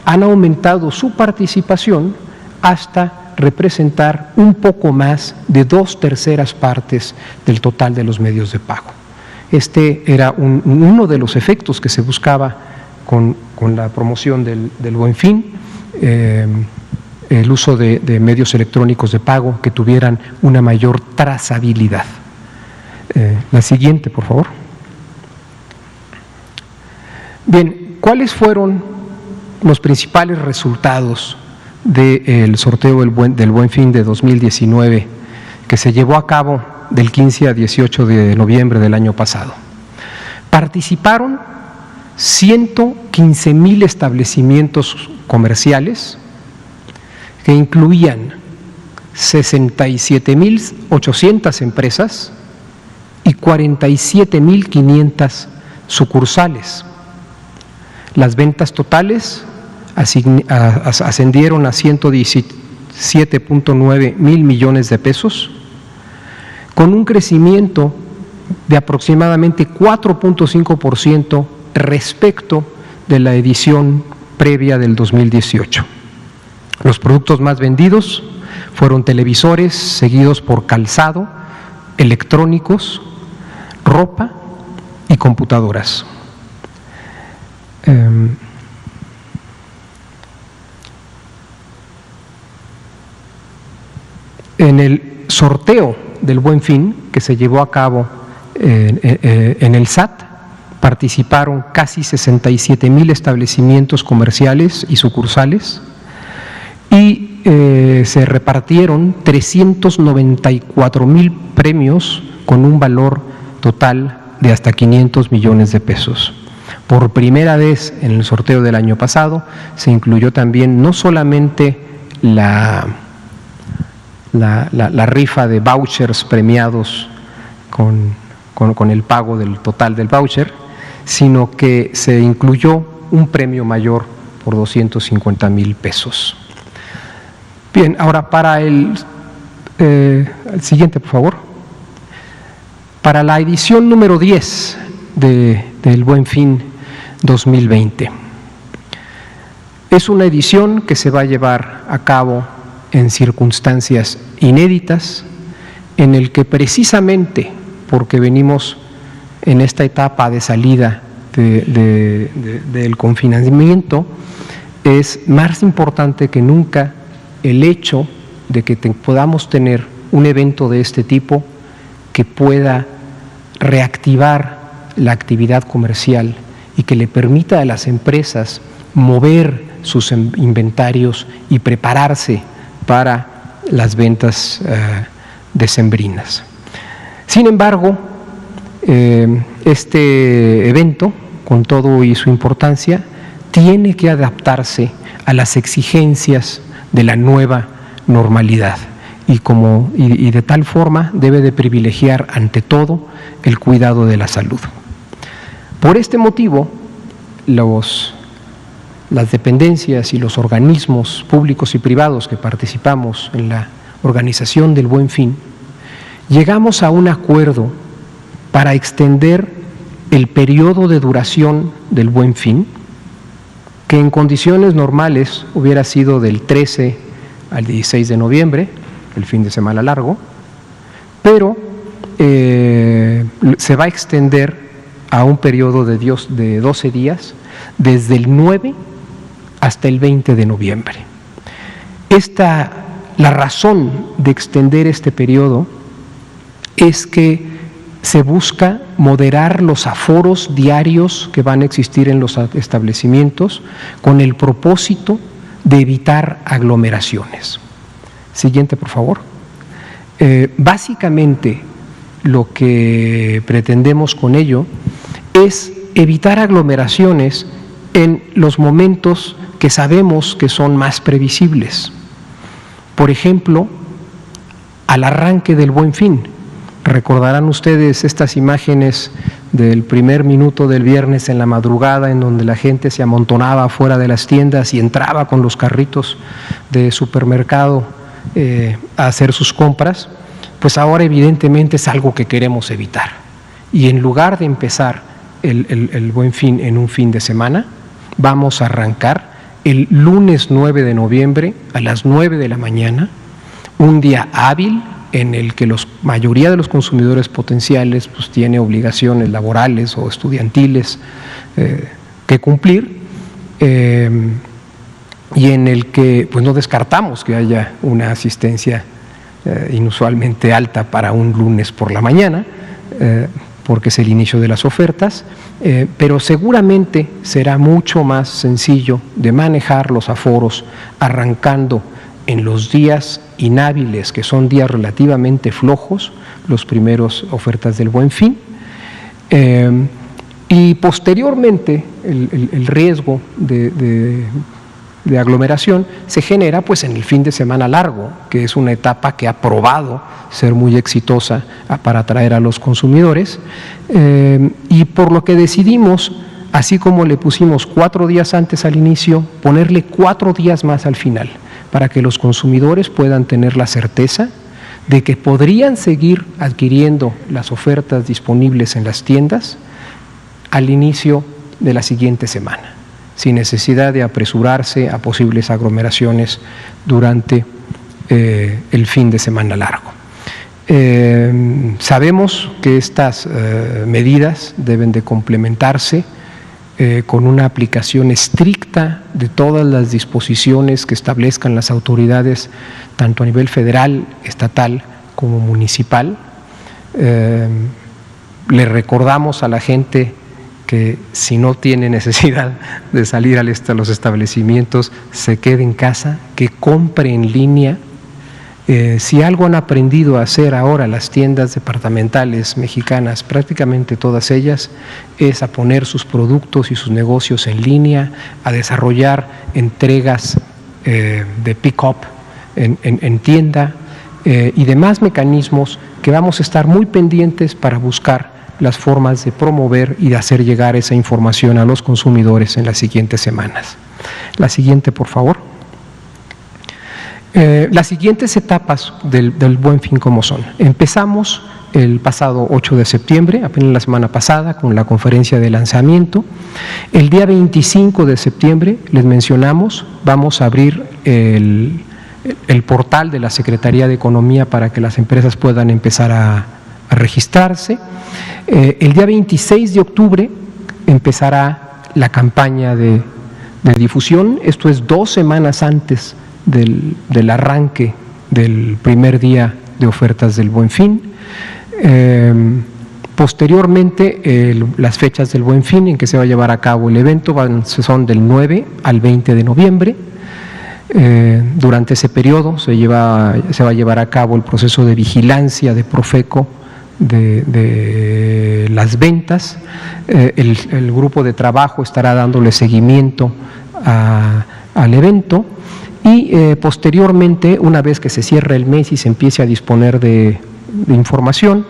han aumentado su participación hasta representar un poco más de 2/3 partes del total de los medios de pago. Este era uno de los efectos que se buscaba con la promoción del Buen Fin, el uso de medios electrónicos de pago que tuvieran una mayor trazabilidad. La siguiente, por favor. Bien, ¿cuáles fueron los principales resultados del sorteo del Buen Fin de 2019 que se llevó a cabo del 15 a 18 de noviembre del año pasado? Participaron 115,000 establecimientos comerciales que incluían 67,800 empresas y 47,500 sucursales. Las ventas totales ascendieron a 117.9 mil millones de pesos, con un crecimiento de aproximadamente 4.5% respecto de la edición previa del 2018. Los productos más vendidos fueron televisores, seguidos por calzado, electrónicos, ropa y computadoras. En el sorteo del Buen Fin que se llevó a cabo en el SAT, participaron casi 67,000 establecimientos comerciales y sucursales y se repartieron 394,000 premios con un valor total de hasta 500 millones de pesos. Por primera vez en el sorteo del año pasado se incluyó también no solamente la rifa de vouchers premiados con el pago del total del voucher, sino que se incluyó un premio mayor por 250,000 pesos. Bien, ahora para el siguiente, por favor. Para la edición número 10 del Buen Fin 2020. Es una edición que se va a llevar a cabo en circunstancias inéditas, en el que precisamente porque venimos en esta etapa de salida del confinamiento, es más importante que nunca el hecho de que podamos tener un evento de este tipo que pueda reactivar la actividad comercial y que le permita a las empresas mover sus inventarios y prepararse para las ventas decembrinas. Sin embargo, este evento, con todo y su importancia, tiene que adaptarse a las exigencias de la nueva normalidad y de tal forma debe de privilegiar ante todo el cuidado de la salud. Por este motivo, las dependencias y los organismos públicos y privados que participamos en la organización del Buen Fin, llegamos a un acuerdo para extender el periodo de duración del Buen Fin, que en condiciones normales hubiera sido del 13 al 16 de noviembre, el fin de semana largo, pero se va a extender a un periodo de 12 días, desde el 9 hasta el 20 de noviembre. La razón de extender este periodo es que se busca moderar los aforos diarios que van a existir en los establecimientos con el propósito de evitar aglomeraciones. Siguiente, por favor. Básicamente, lo que pretendemos con ello es evitar aglomeraciones en los momentos que sabemos que son más previsibles. Por ejemplo, al arranque del Buen Fin. Recordarán ustedes estas imágenes del primer minuto del viernes en la madrugada, en donde la gente se amontonaba fuera de las tiendas y entraba con los carritos de supermercado a hacer sus compras. Pues ahora evidentemente es algo que queremos evitar. Y en lugar de empezar el Buen Fin en un fin de semana, vamos a arrancar el lunes 9 de noviembre a las 9 de la mañana, un día hábil en el que la mayoría de los consumidores potenciales pues tiene obligaciones laborales o estudiantiles que cumplir, y en el que pues no descartamos que haya una asistencia inusualmente alta para un lunes por la mañana, porque es el inicio de las ofertas, pero seguramente será mucho más sencillo de manejar los aforos arrancando en los días inhábiles, que son días relativamente flojos, los primeros ofertas del Buen Fin, y posteriormente el riesgo de aglomeración se genera pues en el fin de semana largo, que es una etapa que ha probado ser muy exitosa para atraer a los consumidores, y por lo que decidimos, así como le pusimos 4 días antes al inicio, ponerle 4 días más al final, para que los consumidores puedan tener la certeza de que podrían seguir adquiriendo las ofertas disponibles en las tiendas al inicio de la siguiente semana, sin necesidad de apresurarse a posibles aglomeraciones durante el fin de semana largo. Sabemos que estas medidas deben de complementarse con una aplicación estricta de todas las disposiciones que establezcan las autoridades, tanto a nivel federal, estatal como municipal. Le recordamos a la gente que si no tiene necesidad de salir a los establecimientos, se quede en casa, que compre en línea. Si algo han aprendido a hacer ahora las tiendas departamentales mexicanas, prácticamente todas ellas, es a poner sus productos y sus negocios en línea, a desarrollar entregas de pick-up en tienda y demás mecanismos que vamos a estar muy pendientes para buscar las formas de promover y de hacer llegar esa información a los consumidores en las siguientes semanas. La siguiente, por favor. Las siguientes etapas del Buen Fin, ¿cómo son? Empezamos el pasado 8 de septiembre, apenas la semana pasada, con la conferencia de lanzamiento. El día 25 de septiembre, les mencionamos, vamos a abrir el portal de la Secretaría de Economía para que las empresas puedan empezar a registrarse. El día 26 de octubre empezará la campaña de difusión. Esto es 2 semanas antes del arranque del primer día de ofertas del Buen Fin. Posteriormente, las fechas del Buen Fin en que se va a llevar a cabo el evento son del 9 al 20 de noviembre. Durante ese periodo se va a llevar a cabo el proceso de vigilancia de Profeco de las ventas. El grupo de trabajo estará dándole seguimiento al evento. Y posteriormente, una vez que se cierre el mes y se empiece a disponer de información,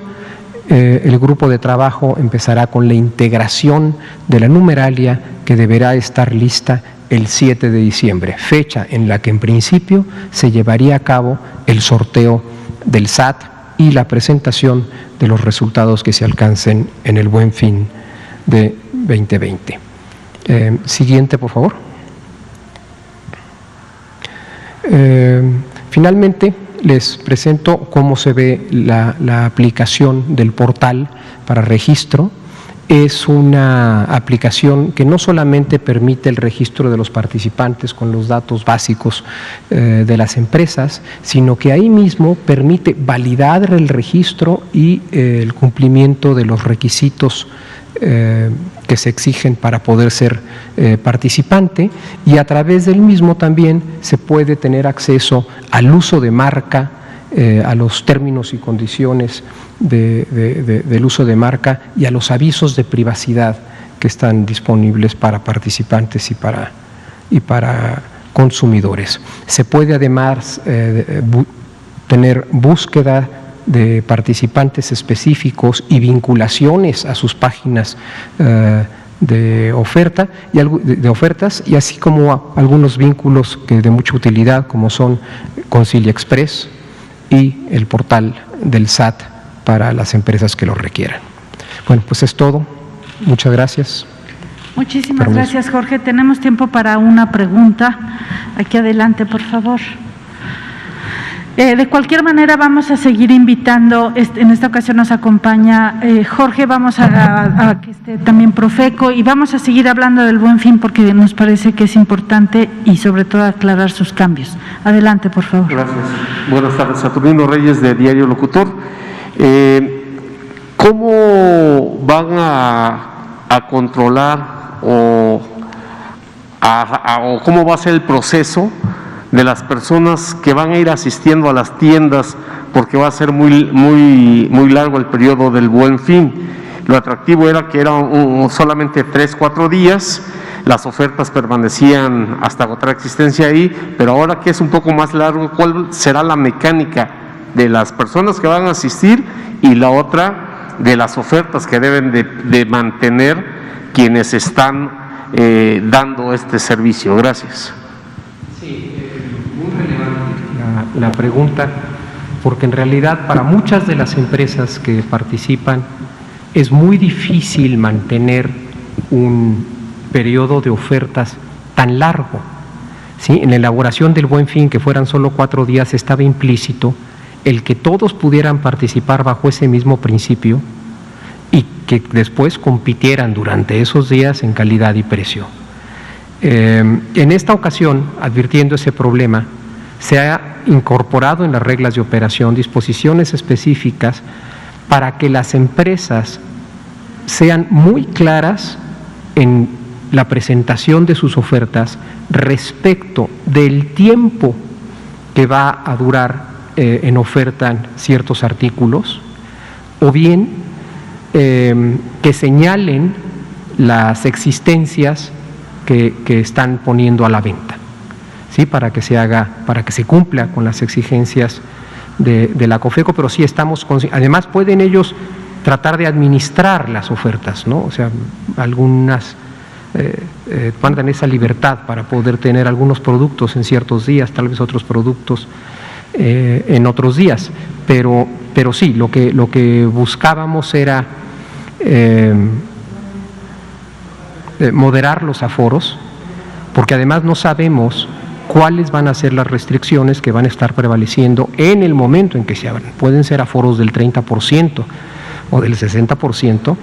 el grupo de trabajo empezará con la integración de la numeralia que deberá estar lista el 7 de diciembre, fecha en la que en principio se llevaría a cabo el sorteo del SAT y la presentación de los resultados que se alcancen en el Buen Fin de 2020. Siguiente, por favor. Finalmente, les presento cómo se ve la aplicación del portal para registro. Es una aplicación que no solamente permite el registro de los participantes con los datos básicos de las empresas, sino que ahí mismo permite validar el registro y el cumplimiento de los requisitos que se exigen para poder ser participante, y a través del mismo también se puede tener acceso al uso de marca, a los términos y condiciones del uso de marca y a los avisos de privacidad que están disponibles para participantes y para consumidores. Se puede además tener búsqueda de participantes específicos y vinculaciones a sus páginas de ofertas, y así como algunos vínculos que de mucha utilidad, como son Concilia Express y el portal del SAT para las empresas que lo requieran. Bueno, pues es todo. Muchas gracias. Muchísimas gracias, Jorge. Tenemos tiempo para una pregunta. Aquí adelante, por favor. De cualquier manera vamos a seguir invitando, en esta ocasión nos acompaña Jorge, vamos a que esté también Profeco y vamos a seguir hablando del Buen Fin porque nos parece que es importante y sobre todo aclarar sus cambios. Adelante, por favor. Gracias. Buenas tardes, Saturnino Reyes de Diario Locutor. ¿Cómo van a controlar o cómo va a ser el proceso de las personas que van a ir asistiendo a las tiendas, porque va a ser muy largo el periodo del Buen Fin? Lo atractivo era que eran solamente 3-4 días, las ofertas permanecían hasta agotar existencia ahí, pero ahora que es un poco más largo, ¿cuál será la mecánica de las personas que van a asistir y la otra de las ofertas que deben de mantener quienes están dando este servicio? Gracias. Sí, muy relevante la pregunta, porque en realidad para muchas de las empresas que participan es muy difícil mantener un periodo de ofertas tan largo. ¿Sí? En la elaboración del Buen Fin, que fueran solo 4 días, estaba implícito el que todos pudieran participar bajo ese mismo principio y que después compitieran durante esos días en calidad y precio. En esta ocasión, advirtiendo ese problema, se ha incorporado en las reglas de operación disposiciones específicas para que las empresas sean muy claras en la presentación de sus ofertas respecto del tiempo que va a durar en oferta ciertos artículos, o bien que señalen las existencias que están poniendo a la venta, ¿sí? Para que se cumpla con las exigencias de la COFECO, pero sí estamos, además pueden ellos tratar de administrar las ofertas, ¿no? O sea, algunas mandan esa libertad para poder tener algunos productos en ciertos días, tal vez otros productos en otros días, pero sí, lo que buscábamos era moderar los aforos, porque además no sabemos cuáles van a ser las restricciones que van a estar prevaleciendo en el momento en que se abran. Pueden ser aforos del 30% o del 60%,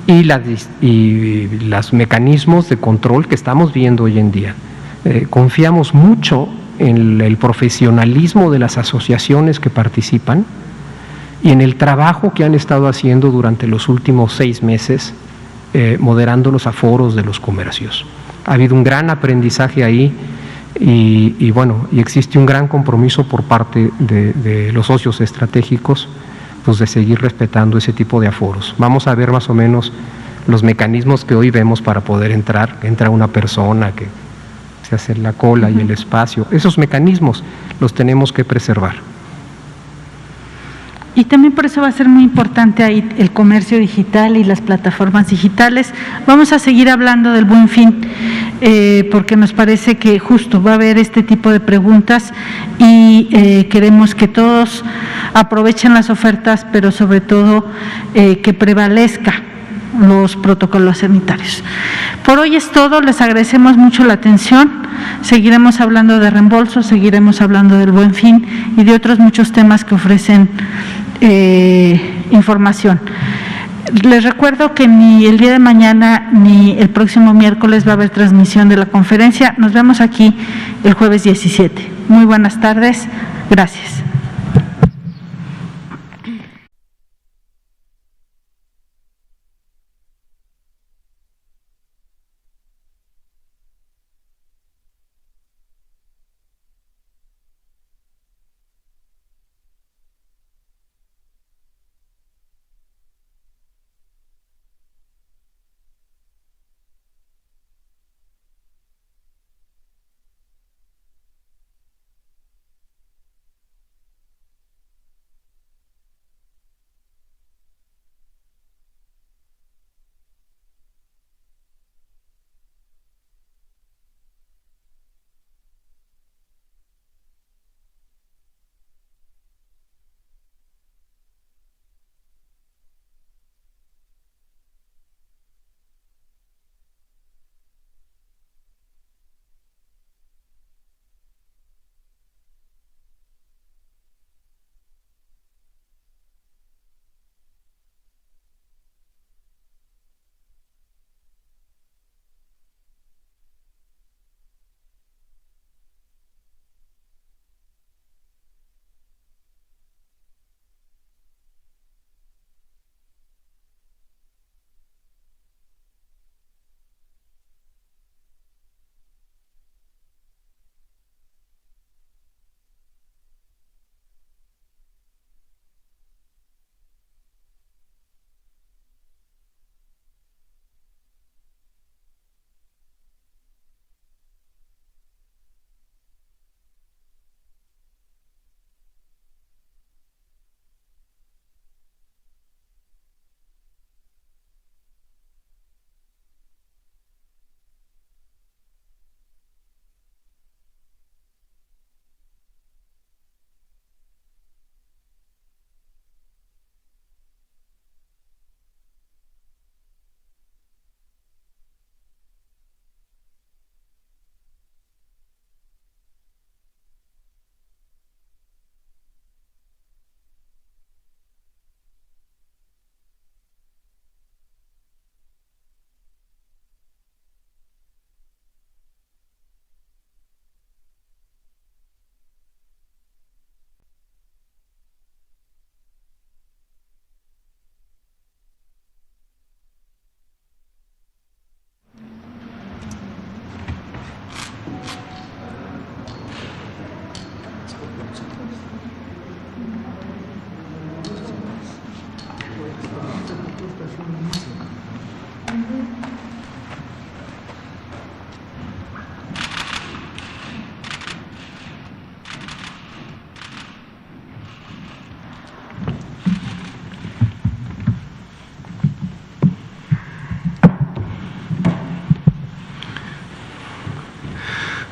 y los mecanismos de control que estamos viendo hoy en día. Confiamos mucho en el profesionalismo de las asociaciones que participan y en el trabajo que han estado haciendo durante los últimos 6 meses, moderando los aforos de los comercios. Ha habido un gran aprendizaje ahí y existe un gran compromiso por parte de los socios estratégicos, pues de seguir respetando ese tipo de aforos. Vamos a ver más o menos los mecanismos que hoy vemos para poder entrar. Entra una persona que se hace la cola y el espacio. Esos mecanismos los tenemos que preservar. Y también por eso va a ser muy importante ahí el comercio digital y las plataformas digitales. Vamos a seguir hablando del Buen Fin, porque nos parece que justo va a haber este tipo de preguntas y queremos que todos aprovechen las ofertas, pero sobre todo que prevalezca los protocolos sanitarios. Por hoy es todo, les agradecemos mucho la atención, seguiremos hablando de reembolso, seguiremos hablando del Buen Fin y de otros muchos temas que ofrecen información. Les recuerdo que ni el día de mañana ni el próximo miércoles va a haber transmisión de la conferencia. Nos vemos aquí el jueves 17. Muy buenas tardes. Gracias.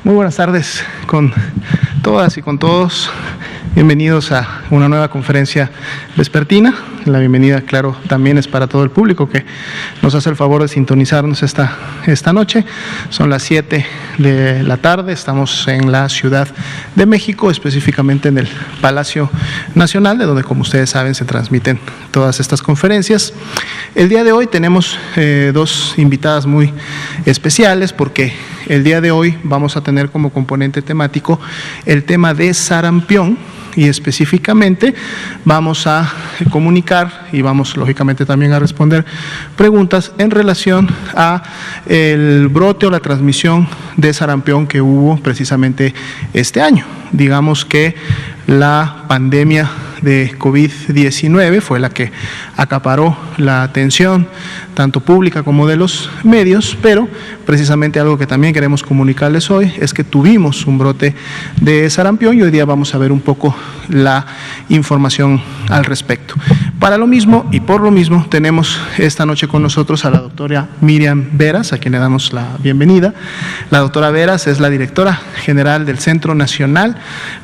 Muy buenas tardes con todas y con todos. Bienvenidos a una nueva conferencia vespertina. La bienvenida, claro, también es para todo el público que nos hace el favor de sintonizarnos esta noche. Son las 7 de la tarde, estamos en la Ciudad de México, específicamente en el Palacio Nacional, de donde, como ustedes saben, se transmiten todas estas conferencias. El día de hoy tenemos dos invitadas muy especiales, porque el día de hoy vamos a tener como componente temático el tema de sarampión, y específicamente vamos a comunicar y vamos lógicamente también a responder preguntas en relación a el brote o la transmisión de sarampión que hubo precisamente este año. Digamos que la pandemia de COVID-19 fue la que acaparó la atención tanto pública como de los medios, pero precisamente algo que también queremos comunicarles hoy es que tuvimos un brote de sarampión y hoy día vamos a ver un poco la información al respecto. Para lo mismo y por lo mismo tenemos esta noche con nosotros a la doctora Miriam Veras, a quien le damos la bienvenida. La doctora Veras es la directora general del Centro Nacional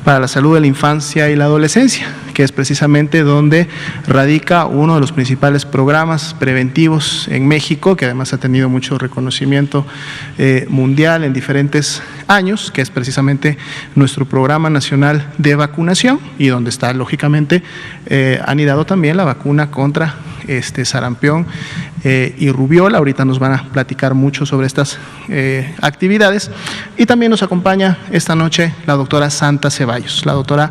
para la Salud de la Infancia y la Adolescencia, que es precisamente donde radica uno de los principales programas preventivos en México, que además ha tenido mucho reconocimiento mundial en diferentes años, que es precisamente nuestro programa nacional de vacunación, y donde está lógicamente anidado también la vacuna contra sarampión y rubiola. Ahorita nos van a platicar mucho sobre estas actividades, y también nos acompaña esta noche la doctora Santa Ceballos. La doctora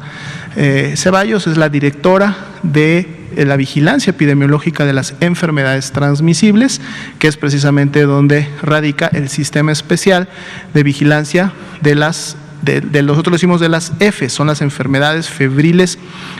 Ceballos es la directora de la vigilancia epidemiológica de las enfermedades transmisibles, que es precisamente donde radica el sistema especial de vigilancia de nosotros decimos de las EFE, son las enfermedades febriles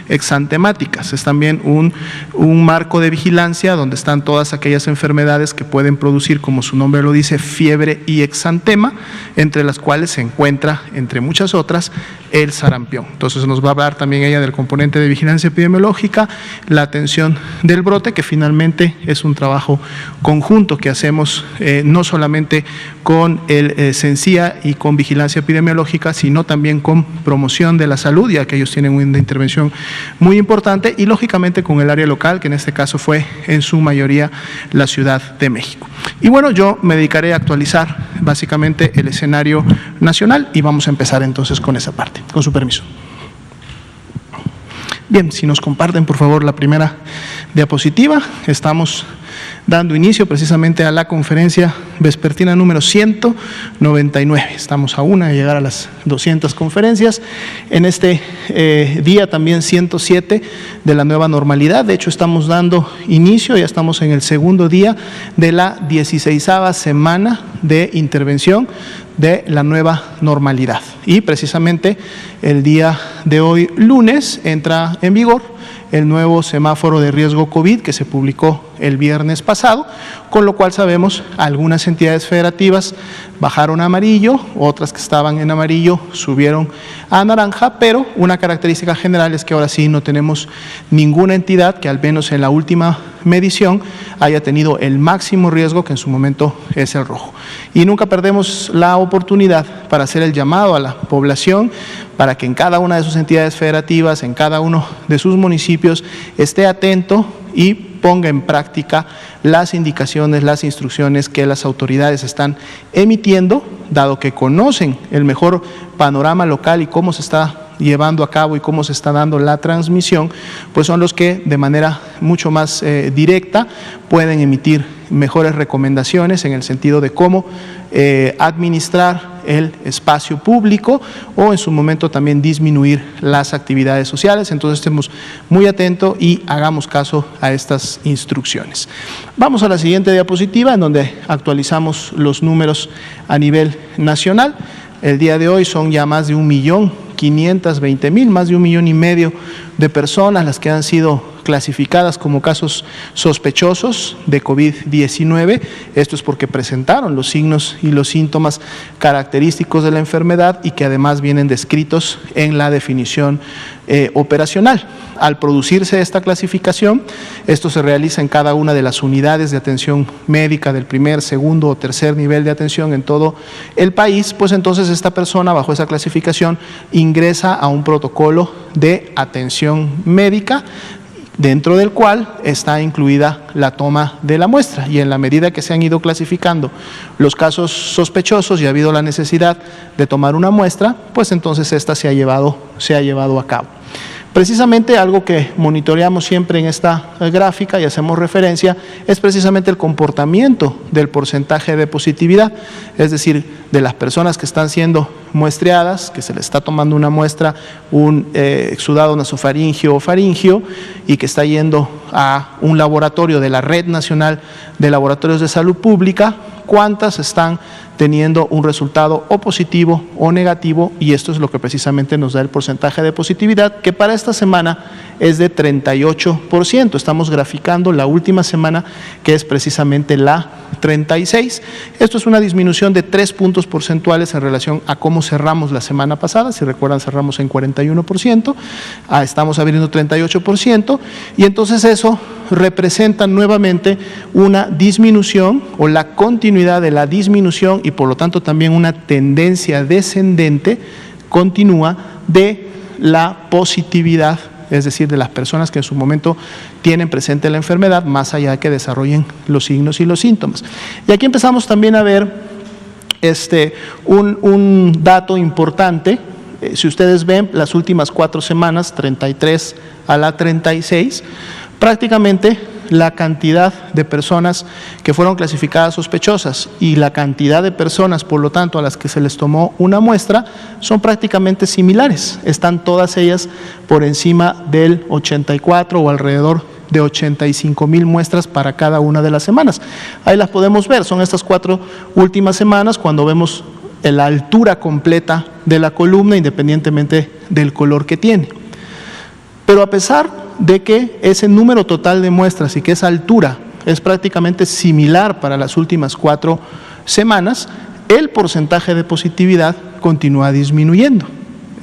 exantemáticas. Es también un marco de vigilancia donde están todas aquellas enfermedades que pueden producir, como su nombre lo dice, fiebre y exantema, entre las cuales se encuentra, entre muchas otras, el sarampión. Entonces nos va a hablar también ella del componente de vigilancia epidemiológica, la atención del brote, que finalmente es un trabajo conjunto que hacemos no solamente con el CENSIA y con vigilancia epidemiológica, sino también con promoción de la salud, ya que ellos tienen una intervención muy importante, y lógicamente con el área local, que en este caso fue en su mayoría la Ciudad de México. Y bueno, yo me dedicaré a actualizar básicamente el escenario nacional y vamos a empezar entonces con esa parte, con su permiso. Bien, si nos comparten por favor la primera diapositiva, estamos dando inicio precisamente a la conferencia vespertina número 199. Estamos a una de llegar a las 200 conferencias. En este día también 107 de la nueva normalidad. De hecho, estamos dando inicio, ya estamos en el segundo día de la 16ª semana de intervención de la nueva normalidad. Y precisamente el día de hoy, lunes, entra en vigor el nuevo semáforo de riesgo COVID que se publicó el viernes pasado, con lo cual sabemos algunas entidades federativas bajaron a amarillo, otras que estaban en amarillo subieron a naranja, pero una característica general es que ahora sí no tenemos ninguna entidad que al menos en la última medición haya tenido el máximo riesgo, que en su momento es el rojo. Y nunca perdemos la oportunidad para hacer el llamado a la población para que en cada una de sus entidades federativas, en cada uno de sus municipios, esté atento y ponga en práctica las indicaciones, las instrucciones que las autoridades están emitiendo, dado que conocen el mejor panorama local y cómo se está llevando a cabo y cómo se está dando la transmisión, pues son los que de manera mucho más directa pueden emitir mejores recomendaciones en el sentido de cómo administrar el espacio público o en su momento también disminuir las actividades sociales. Entonces estemos muy atentos y hagamos caso a estas instrucciones. Vamos a la siguiente diapositiva, en donde actualizamos los números a nivel nacional. El día de hoy son ya más de 1.520.000, más de 1,5 millones de personas las que han sido clasificadas como casos sospechosos de COVID-19. Esto es porque presentaron los signos y los síntomas característicos de la enfermedad y que además vienen descritos en la definición operacional. Al producirse esta clasificación, esto se realiza en cada una de las unidades de atención médica del primer, segundo o tercer nivel de atención en todo el país, pues entonces esta persona bajo esa clasificación ingresa a un protocolo de atención médica, dentro del cual está incluida la toma de la muestra, y en la medida que se han ido clasificando los casos sospechosos y ha habido la necesidad de tomar una muestra, pues entonces esta se ha llevado a cabo. Precisamente algo que monitoreamos siempre en esta gráfica y hacemos referencia es precisamente el comportamiento del porcentaje de positividad, es decir, de las personas que están siendo muestreadas, que se les está tomando una muestra, un exudado nasofaringio o faringio, y que está yendo a un laboratorio de la Red Nacional de Laboratorios de Salud Pública, cuántas están teniendo un resultado o positivo o negativo, y esto es lo que precisamente nos da el porcentaje de positividad, que para esta semana es de 38%. Estamos graficando la última semana, que es precisamente la 36. Esto es una disminución de 3 puntos porcentuales en relación a cómo cerramos la semana pasada. Si recuerdan, cerramos en 41%, estamos abriendo 38%, y entonces eso representa nuevamente una disminución o la continuidad de la disminución, y por lo tanto también una tendencia descendente continua de la positividad, es decir, de las personas que en su momento tienen presente la enfermedad, más allá de que desarrollen los signos y los síntomas. Y aquí empezamos también a ver un dato importante. Si ustedes ven las últimas 4 semanas, 33 a la 36, prácticamente la cantidad de personas que fueron clasificadas sospechosas y la cantidad de personas, por lo tanto, a las que se les tomó una muestra, son prácticamente similares. Están todas ellas por encima del 84 o alrededor de 85,000 muestras para cada una de las semanas. Ahí las podemos ver, son estas 4 últimas semanas cuando vemos la altura completa de la columna, independientemente del color que tiene. Pero a pesar de que ese número total de muestras y que esa altura es prácticamente similar para las últimas 4 semanas, el porcentaje de positividad continúa disminuyendo.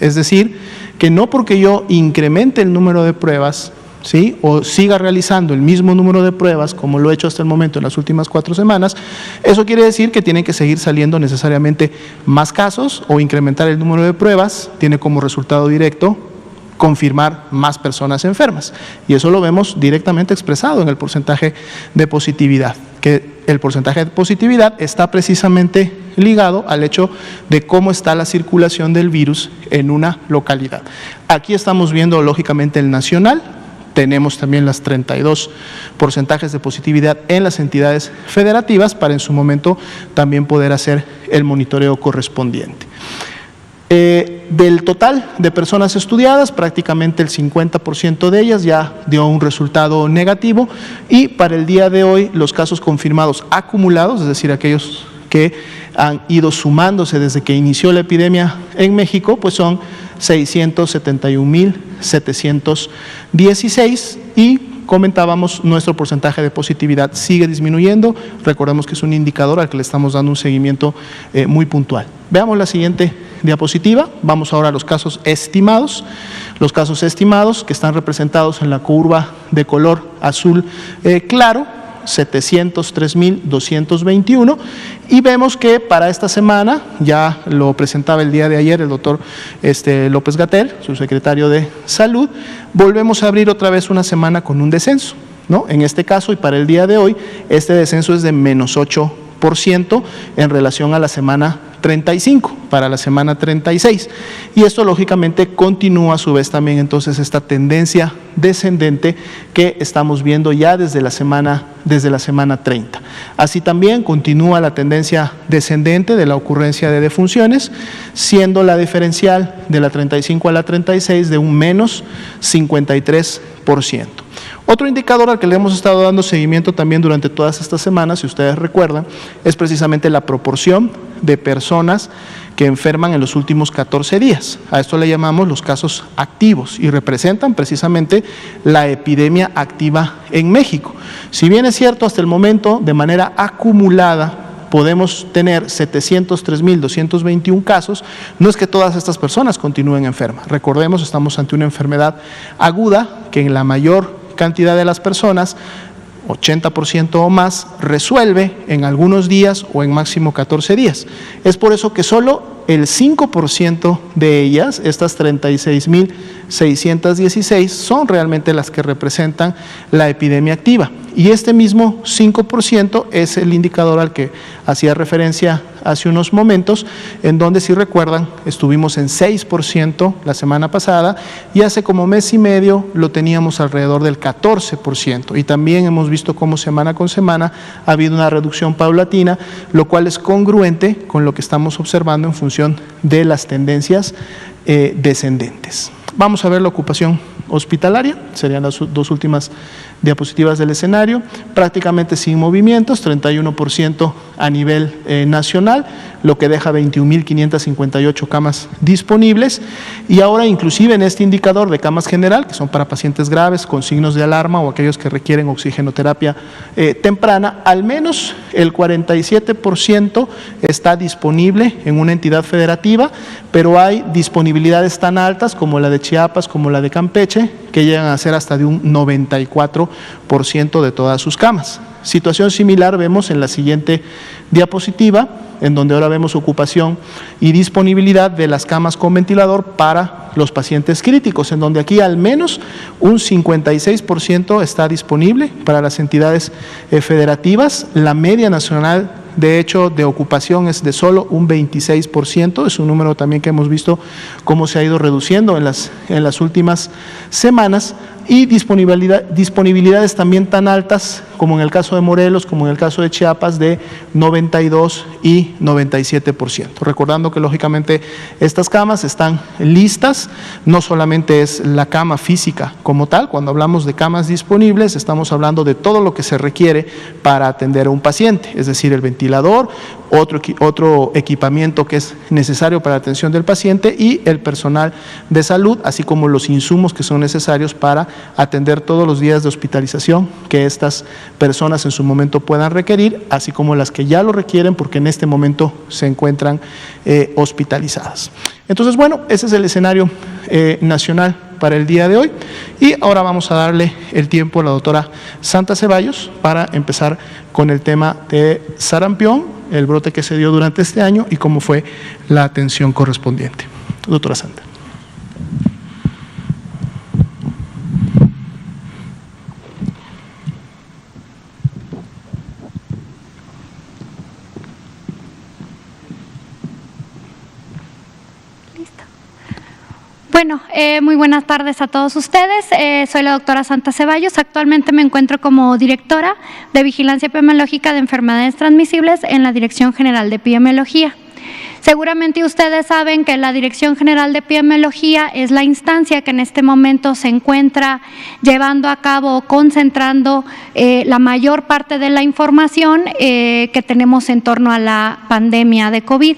Es decir, que no porque yo incremente el número de pruebas, ¿sí?, o siga realizando el mismo número de pruebas como lo he hecho hasta el momento en las últimas 4 semanas, eso quiere decir que tienen que seguir saliendo necesariamente más casos, o incrementar el número de pruebas tiene como resultado directo confirmar más personas enfermas, y eso lo vemos directamente expresado en el porcentaje de positividad, que el porcentaje de positividad está precisamente ligado al hecho de cómo está la circulación del virus en una localidad. Aquí estamos viendo lógicamente el nacional, tenemos también las 32 porcentajes de positividad en las entidades federativas para en su momento también poder hacer el monitoreo correspondiente. Del total de personas estudiadas, prácticamente el 50% de ellas ya dio un resultado negativo, y para el día de hoy los casos confirmados acumulados, es decir, aquellos que han ido sumándose desde que inició la epidemia en México, pues son 671,716, y comentábamos, nuestro porcentaje de positividad sigue disminuyendo. Recordemos que es un indicador al que le estamos dando un seguimiento muy puntual. Veamos la siguiente diapositiva. Vamos ahora a los casos estimados. Los casos estimados que están representados en la curva de color azul claro, 703,221, y vemos que para esta semana, ya lo presentaba el día de ayer el doctor López-Gatell, su secretario de Salud, volvemos a abrir otra vez una semana con un descenso, ¿no? En este caso, y para el día de hoy, este descenso es de menos 8% en relación a la semana 35, para la semana 36, y esto lógicamente continúa a su vez también entonces esta tendencia descendente que estamos viendo ya desde la semana 30. Así también continúa la tendencia descendente de la ocurrencia de defunciones, siendo la diferencial de la 35 a la 36 de un menos 53%. Otro indicador al que le hemos estado dando seguimiento también durante todas estas semanas, si ustedes recuerdan, es precisamente la proporción de personas personas que enferman en los últimos 14 días. A esto le llamamos los casos activos y representan precisamente la epidemia activa en México. Si bien es cierto, hasta el momento, de manera acumulada, podemos tener 703.221 casos, no es que todas estas personas continúen enfermas. Recordemos, estamos ante una enfermedad aguda que en la mayor cantidad de las personas, 80% o más, resuelve en algunos días o en máximo 14 días. Es por eso que solo el 5% de ellas, estas 36.616, son realmente las que representan la epidemia activa. Y este mismo 5% es el indicador al que hacía referencia hace unos momentos, en donde, si recuerdan, estuvimos en 6% la semana pasada y hace como mes y medio lo teníamos alrededor del 14%. Y también hemos visto cómo semana con semana ha habido una reducción paulatina, lo cual es congruente con lo que estamos observando en función de las tendencias descendentes. Vamos a ver la ocupación hospitalaria, serían las dos últimas diapositivas del escenario, prácticamente sin movimientos, 31% a nivel nacional, lo que deja 21.558 camas disponibles, y ahora inclusive en este indicador de camas general, que son para pacientes graves con signos de alarma o aquellos que requieren oxigenoterapia temprana, al menos el 47% está disponible en una entidad federativa, pero hay disponibilidades tan altas como la de Chiapas, como la de Campeche, que llegan a ser hasta de un 94% de todas sus camas. Situación similar vemos en la siguiente diapositiva, en donde ahora vemos ocupación y disponibilidad de las camas con ventilador para los pacientes críticos, en donde aquí al menos un 56% está disponible para las entidades federativas. La media nacional, de hecho, de ocupación es de solo un 26%, es un número también que hemos visto cómo se ha ido reduciendo en las últimas semanas, y disponibilidades también tan altas como en el caso de Morelos, como en el caso de Chiapas, de 92 y 97%. Recordando que lógicamente estas camas están listas, no solamente es la cama física como tal, cuando hablamos de camas disponibles estamos hablando de todo lo que se requiere para atender a un paciente, es decir, el ventilador, otro equipamiento que es necesario para la atención del paciente y el personal de salud, así como los insumos que son necesarios para atender todos los días de hospitalización que estas personas en su momento puedan requerir, así como las que ya lo requieren porque en este momento se encuentran hospitalizadas. Entonces, bueno, ese es el escenario nacional para el día de hoy, y ahora vamos a darle el tiempo a la doctora Santa Ceballos para empezar con el tema de sarampión, el brote que se dio durante este año y cómo fue la atención correspondiente. Doctora Santa. Bueno, muy buenas tardes a todos ustedes. Soy la doctora Santa Ceballos. Actualmente me encuentro como directora de Vigilancia Epidemiológica de Enfermedades Transmisibles en la Dirección General de Epidemiología. Seguramente ustedes saben que la Dirección General de Epidemiología es la instancia que en este momento se encuentra llevando a cabo, concentrando la mayor parte de la información que tenemos en torno a la pandemia de COVID.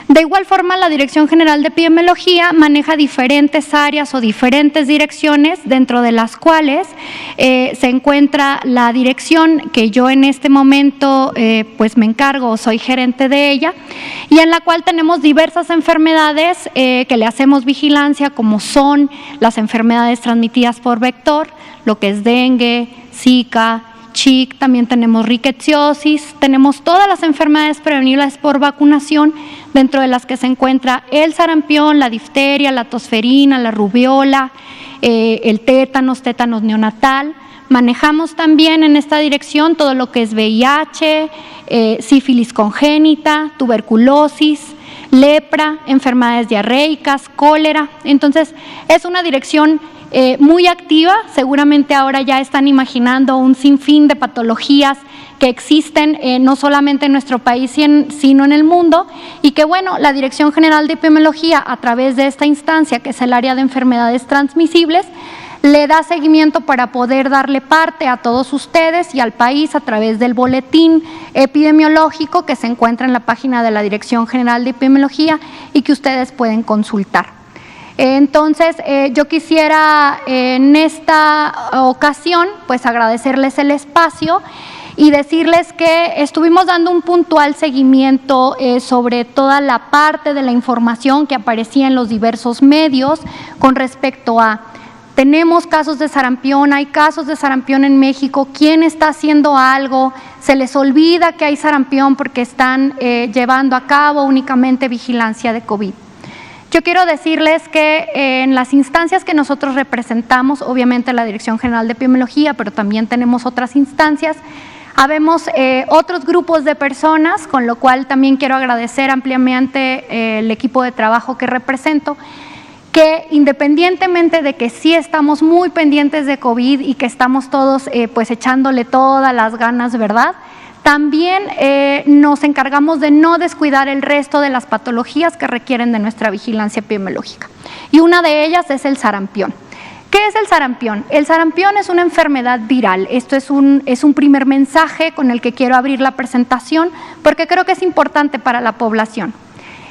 De igual forma, la Dirección General de Epidemiología maneja diferentes áreas o diferentes direcciones, dentro de las cuales se encuentra la dirección que yo en este momento pues me encargo, soy gerente de ella, y en la cual tenemos diversas enfermedades que le hacemos vigilancia, como son las enfermedades transmitidas por vector, lo que es dengue, zika, CHIC, también tenemos rickettsiosis, tenemos todas las enfermedades prevenibles por vacunación, dentro de las que se encuentra el sarampión, la difteria, la tosferina, la rubiola, el tétanos neonatal. Manejamos también en esta dirección todo lo que es VIH, sífilis congénita, tuberculosis, lepra, enfermedades diarreicas, cólera. Entonces, es una dirección muy activa. Seguramente ahora ya están imaginando un sinfín de patologías que existen no solamente en nuestro país sino en el mundo, y que bueno, la Dirección General de Epidemiología, a través de esta instancia que es el área de enfermedades transmisibles, le da seguimiento para poder darle parte a todos ustedes y al país a través del boletín epidemiológico que se encuentra en la página de la Dirección General de Epidemiología y que ustedes pueden consultar. Entonces, yo quisiera en esta ocasión pues agradecerles el espacio y decirles que estuvimos dando un puntual seguimiento sobre toda la parte de la información que aparecía en los diversos medios con respecto a tenemos casos de sarampión, hay casos de sarampión en México, ¿quién está haciendo algo? Se les olvida que hay sarampión porque están llevando a cabo únicamente vigilancia de COVID. Yo quiero decirles que en las instancias que nosotros representamos, obviamente la Dirección General de Epidemiología, pero también tenemos otras instancias, habemos otros grupos de personas, con lo cual también quiero agradecer ampliamente el equipo de trabajo que represento, que independientemente de que sí estamos muy pendientes de COVID y que estamos todos pues echándole todas las ganas, ¿verdad?, también nos encargamos de no descuidar el resto de las patologías que requieren de nuestra vigilancia epidemiológica. Y una de ellas es el sarampión. ¿Qué es el sarampión? El sarampión es una enfermedad viral. Esto es un primer mensaje con el que quiero abrir la presentación porque creo que es importante para la población.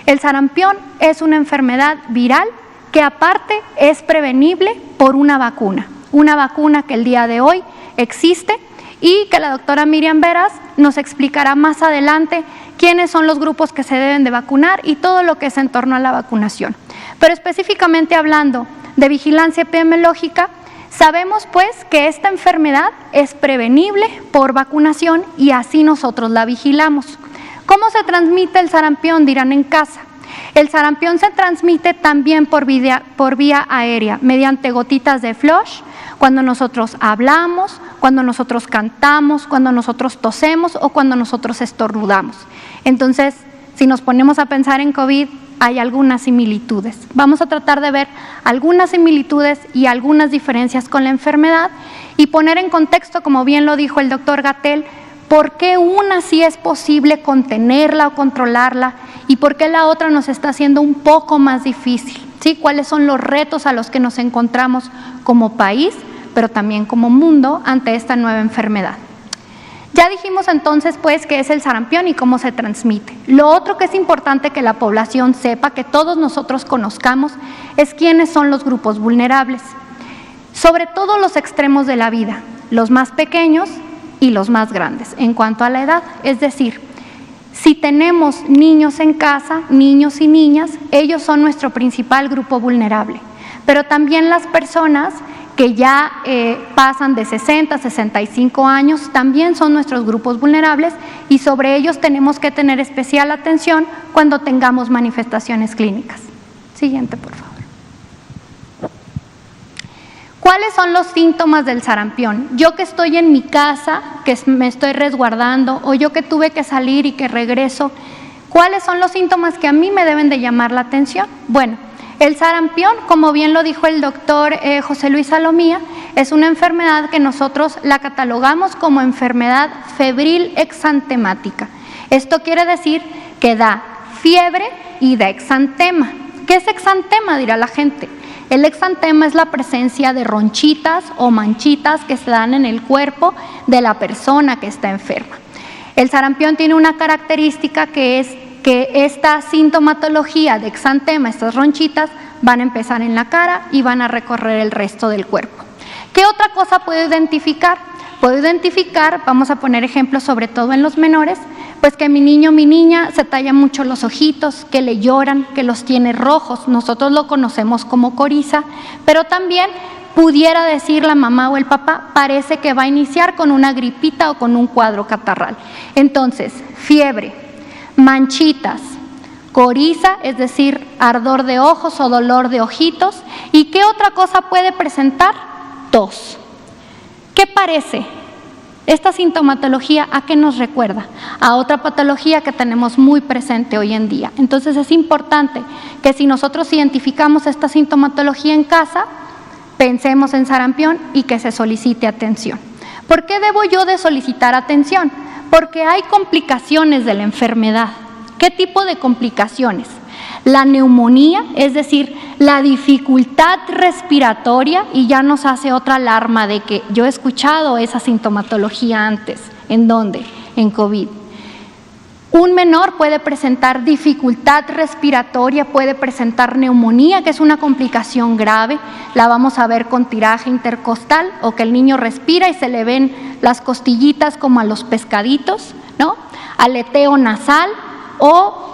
El sarampión es una enfermedad viral que aparte es prevenible por una vacuna que el día de hoy existe y que la doctora Miriam Veras nos explicará más adelante quiénes son los grupos que se deben de vacunar y todo lo que es en torno a la vacunación. Pero específicamente hablando de vigilancia epidemiológica, sabemos pues que esta enfermedad es prevenible por vacunación y así nosotros la vigilamos. ¿Cómo se transmite el sarampión? Dirán en casa. El sarampión se transmite también por vía aérea, mediante gotitas de flush, cuando nosotros hablamos, cuando nosotros cantamos, cuando nosotros tosemos o cuando nosotros estornudamos. Entonces, si nos ponemos a pensar en COVID, hay algunas similitudes. Vamos a tratar de ver algunas similitudes y algunas diferencias con la enfermedad y poner en contexto, como bien lo dijo el doctor Gatell, por qué una sí es posible contenerla o controlarla y por qué la otra nos está haciendo un poco más difícil, ¿sí? ¿Cuáles son los retos a los que nos encontramos como país, pero también como mundo ante esta nueva enfermedad? Ya dijimos entonces pues qué es el sarampión y cómo se transmite. Lo otro que es importante que la población sepa, que todos nosotros conozcamos, es quiénes son los grupos vulnerables. Sobre todo los extremos de la vida, los más pequeños y los más grandes en cuanto a la edad. Es decir, si tenemos niños en casa, niños y niñas, ellos son nuestro principal grupo vulnerable. Pero también las personas que ya pasan de 60 a 65 años, también son nuestros grupos vulnerables y sobre ellos tenemos que tener especial atención cuando tengamos manifestaciones clínicas. Siguiente, por favor. ¿Cuáles son los síntomas del sarampión? Yo que estoy en mi casa, que me estoy resguardando, o yo que tuve que salir y que regreso, ¿cuáles son los síntomas que a mí me deben de llamar la atención? Bueno, el sarampión, como bien lo dijo el doctor José Luis Salomía, es una enfermedad que nosotros la catalogamos como enfermedad febril exantemática. Esto quiere decir que da fiebre y da exantema. ¿Qué es exantema?, dirá la gente. El exantema es la presencia de ronchitas o manchitas que se dan en el cuerpo de la persona que está enferma. El sarampión tiene una característica que es que esta sintomatología de exantema, estas ronchitas, van a empezar en la cara y van a recorrer el resto del cuerpo. ¿Qué otra cosa puedo identificar? Puedo identificar, vamos a poner ejemplos sobre todo en los menores, pues que mi niño o mi niña se talla mucho los ojitos, que le lloran, que los tiene rojos, nosotros lo conocemos como coriza, pero también pudiera decir la mamá o el papá, parece que va a iniciar con una gripita o con un cuadro catarral. Entonces, fiebre, manchitas, coriza, es decir, ardor de ojos o dolor de ojitos. ¿Y qué otra cosa puede presentar? Tos. ¿Qué parece? Esta sintomatología, ¿a qué nos recuerda? A otra patología que tenemos muy presente hoy en día. Entonces es importante que si nosotros identificamos esta sintomatología en casa, pensemos en sarampión y que se solicite atención. ¿Por qué debo yo de solicitar atención? Porque hay complicaciones de la enfermedad. ¿Qué tipo de complicaciones? La neumonía, es decir, la dificultad respiratoria, y ya nos hace otra alarma de que yo he escuchado esa sintomatología antes. ¿En dónde? En COVID. Un menor puede presentar dificultad respiratoria, puede presentar neumonía, que es una complicación grave, la vamos a ver con tiraje intercostal, o que el niño respira y se le ven las costillitas como a los pescaditos, ¿no? Aleteo nasal, o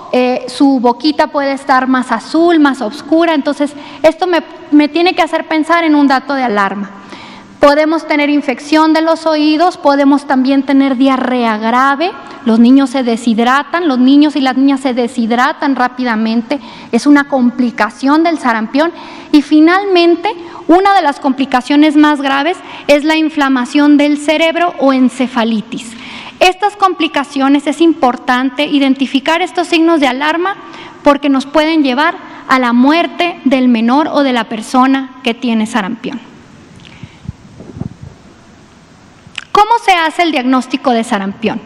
su boquita puede estar más azul, más oscura. Entonces, esto me tiene que hacer pensar en un dato de alarma. Podemos tener infección de los oídos, podemos también tener diarrea grave, los niños se deshidratan, los niños y las niñas se deshidratan rápidamente, es una complicación del sarampión. Y finalmente, una de las complicaciones más graves es la inflamación del cerebro o encefalitis. Estas complicaciones, es importante identificar estos signos de alarma porque nos pueden llevar a la muerte del menor o de la persona que tiene sarampión. ¿Cómo se hace el diagnóstico de sarampión?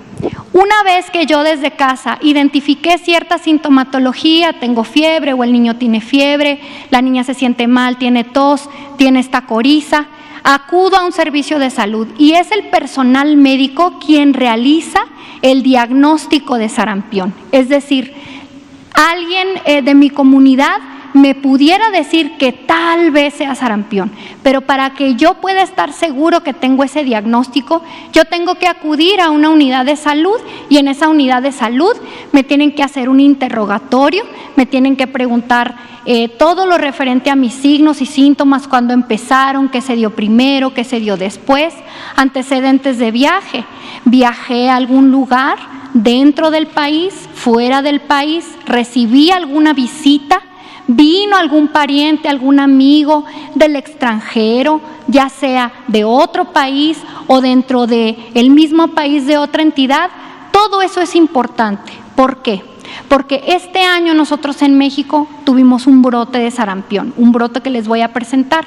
Una vez que yo desde casa identifiqué cierta sintomatología, tengo fiebre o el niño tiene fiebre, la niña se siente mal, tiene tos, tiene esta coriza, acudo a un servicio de salud y es el personal médico quien realiza el diagnóstico de sarampión. Es decir, alguien de mi comunidad me pudiera decir que tal vez sea sarampión, pero para que yo pueda estar seguro que tengo ese diagnóstico, yo tengo que acudir a una unidad de salud y en esa unidad de salud me tienen que hacer un interrogatorio, me tienen que preguntar todo lo referente a mis signos y síntomas, cuándo empezaron, qué se dio primero, qué se dio después, antecedentes de viaje, viajé a algún lugar dentro del país, fuera del país, recibí alguna visita, vino algún pariente, algún amigo del extranjero, ya sea de otro país o dentro del mismo país de otra entidad. Todo eso es importante. ¿Por qué? Porque este año nosotros en México tuvimos un brote de sarampión, un brote que les voy a presentar.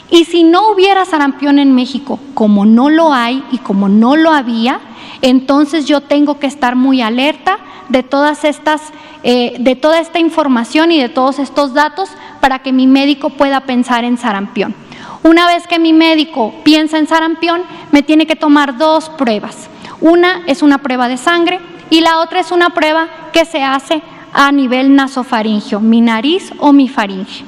Y si no hubiera sarampión en México, como no lo hay y como no lo había, entonces yo tengo que estar muy alerta de toda esta información y de todos estos datos para que mi médico pueda pensar en sarampión. Una vez que mi médico piensa en sarampión, me tiene que tomar dos pruebas. Una es una prueba de sangre y la otra es una prueba que se hace a nivel nasofaringeo, mi nariz o mi faringe.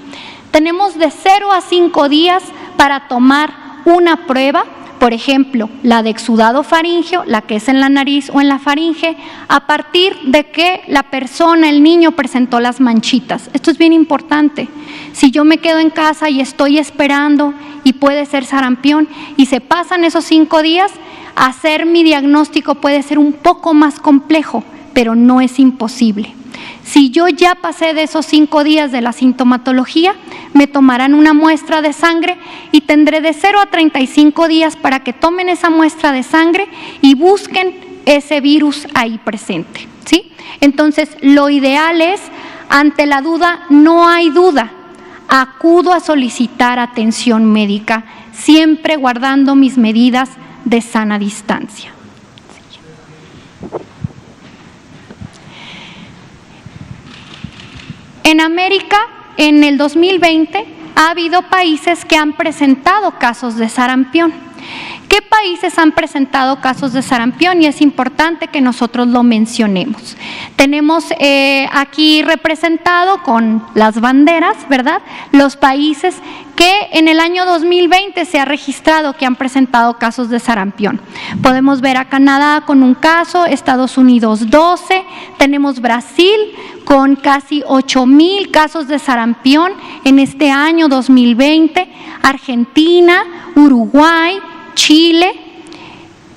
Tenemos de 0 a 5 días para tomar una prueba. Por ejemplo, la de exudado faríngeo, la que es en la nariz o en la faringe, a partir de que la persona, el niño, presentó las manchitas. Esto es bien importante. Si yo me quedo en casa y estoy esperando y puede ser sarampión y se pasan esos 5 días, hacer mi diagnóstico puede ser un poco más complejo, pero no es imposible. Si yo ya pasé de esos 5 días de la sintomatología, me tomarán una muestra de sangre y tendré de 0 a 35 días para que tomen esa muestra de sangre y busquen ese virus ahí presente, ¿sí? Entonces, lo ideal es, ante la duda, no hay duda, acudo a solicitar atención médica, siempre guardando mis medidas de sana distancia. En América, en el 2020, ha habido países que han presentado casos de sarampión. ¿Qué países han presentado casos de sarampión? Y es importante que nosotros lo mencionemos. Tenemos aquí representado con las banderas, ¿verdad?, los países que en el año 2020 se ha registrado que han presentado casos de sarampión. Podemos ver a Canadá con un caso, Estados Unidos 12, tenemos Brasil con casi 8,000 casos de sarampión en este año 2020, Argentina, Uruguay, Chile,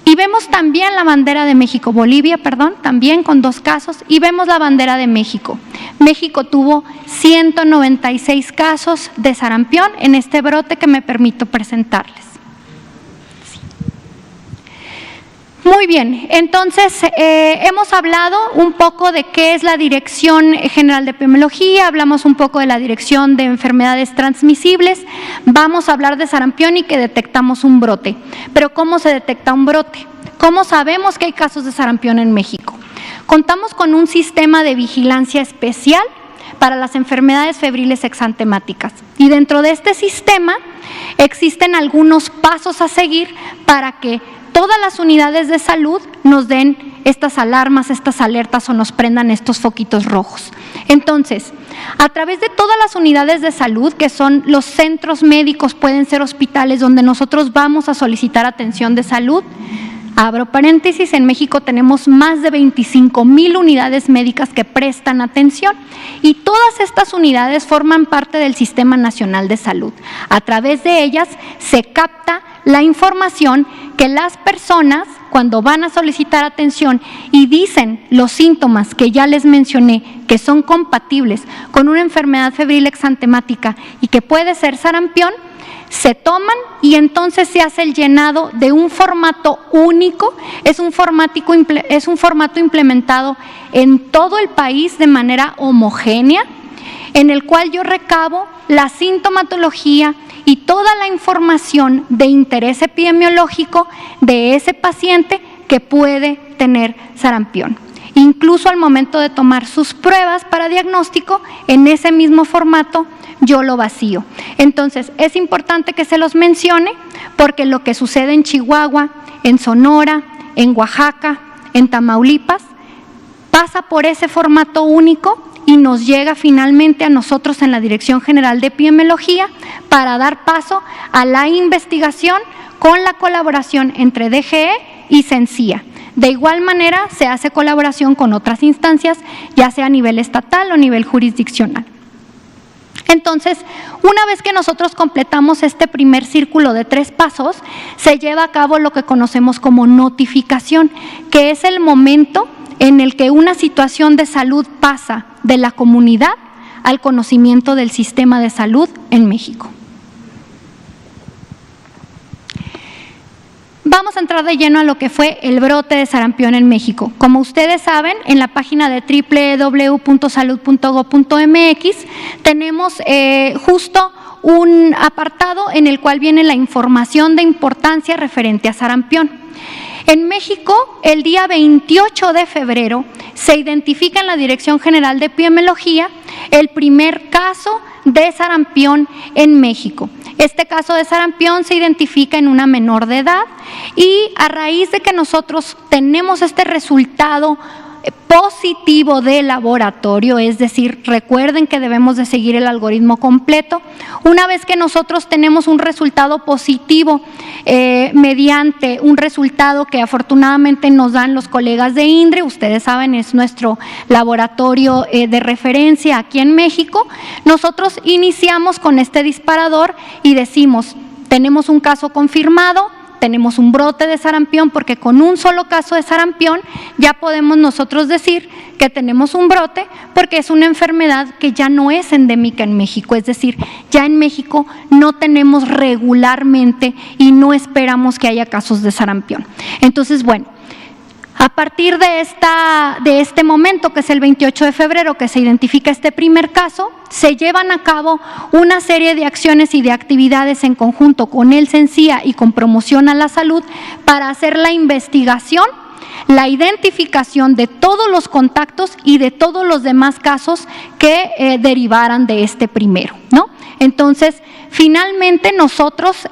y vemos también la bandera de México, Bolivia, perdón, también con 2 casos, y vemos la bandera de México. México tuvo 196 casos de sarampión en este brote que me permito presentarles. Muy bien, entonces hemos hablado un poco de qué es la Dirección General de Epidemiología, hablamos un poco de la Dirección de Enfermedades Transmisibles, vamos a hablar de sarampión y que detectamos un brote. Pero ¿cómo se detecta un brote? ¿Cómo sabemos que hay casos de sarampión en México? Contamos con un sistema de vigilancia especial para las enfermedades febriles exantemáticas. Y dentro de este sistema existen algunos pasos a seguir para que todas las unidades de salud nos den estas alarmas, estas alertas o nos prendan estos foquitos rojos. Entonces, a través de todas las unidades de salud, que son los centros médicos, pueden ser hospitales donde nosotros vamos a solicitar atención de salud. Abro paréntesis, en México tenemos más de 25,000 unidades médicas que prestan atención y todas estas unidades forman parte del Sistema Nacional de Salud. A través de ellas se capta la información que las personas, cuando van a solicitar atención y dicen los síntomas que ya les mencioné, que son compatibles con una enfermedad febril exantemática y que puede ser sarampión, se toman y entonces se hace el llenado de un formato único. Es un formato implementado en todo el país de manera homogénea, en el cual yo recabo la sintomatología y toda la información de interés epidemiológico de ese paciente que puede tener sarampión. Incluso al momento de tomar sus pruebas para diagnóstico, en ese mismo formato yo lo vacío. Entonces, es importante que se los mencione porque lo que sucede en Chihuahua, en Sonora, en Oaxaca, en Tamaulipas, pasa por ese formato único y nos llega finalmente a nosotros en la Dirección General de Epidemiología para dar paso a la investigación con la colaboración entre DGE y CENCIA. De igual manera, se hace colaboración con otras instancias, ya sea a nivel estatal o a nivel jurisdiccional. Entonces, una vez que nosotros completamos este primer círculo de 3 pasos, se lleva a cabo lo que conocemos como notificación, que es el momento en el que una situación de salud pasa de la comunidad al conocimiento del sistema de salud en México. Vamos a entrar de lleno a lo que fue el brote de sarampión en México. Como ustedes saben, en la página de www.salud.gov.mx tenemos justo un apartado en el cual viene la información de importancia referente a sarampión. En México, el día 28 de febrero, se identifica en la Dirección General de Epidemiología el primer caso de sarampión en México. Este caso de sarampión se identifica en una menor de edad y a raíz de que nosotros tenemos este resultado positivo de laboratorio, es decir, recuerden que debemos de seguir el algoritmo completo. Una vez que nosotros tenemos un resultado positivo mediante un resultado que afortunadamente nos dan los colegas de INDRE, ustedes saben, es nuestro laboratorio de referencia aquí en México, nosotros iniciamos con este disparador y decimos, tenemos un caso confirmado, tenemos un brote de sarampión, porque con un solo caso de sarampión ya podemos nosotros decir que tenemos un brote porque es una enfermedad que ya no es endémica en México, es decir, ya en México no tenemos regularmente y no esperamos que haya casos de sarampión. Entonces, bueno, a partir de este momento, que es el 28 de febrero, que se identifica este primer caso, se llevan a cabo una serie de acciones y de actividades en conjunto con el CENCIA y con Promoción a la Salud para hacer la investigación, la identificación de todos los contactos y de todos los demás casos que derivaran de este primero, ¿no? Entonces, finalmente nosotros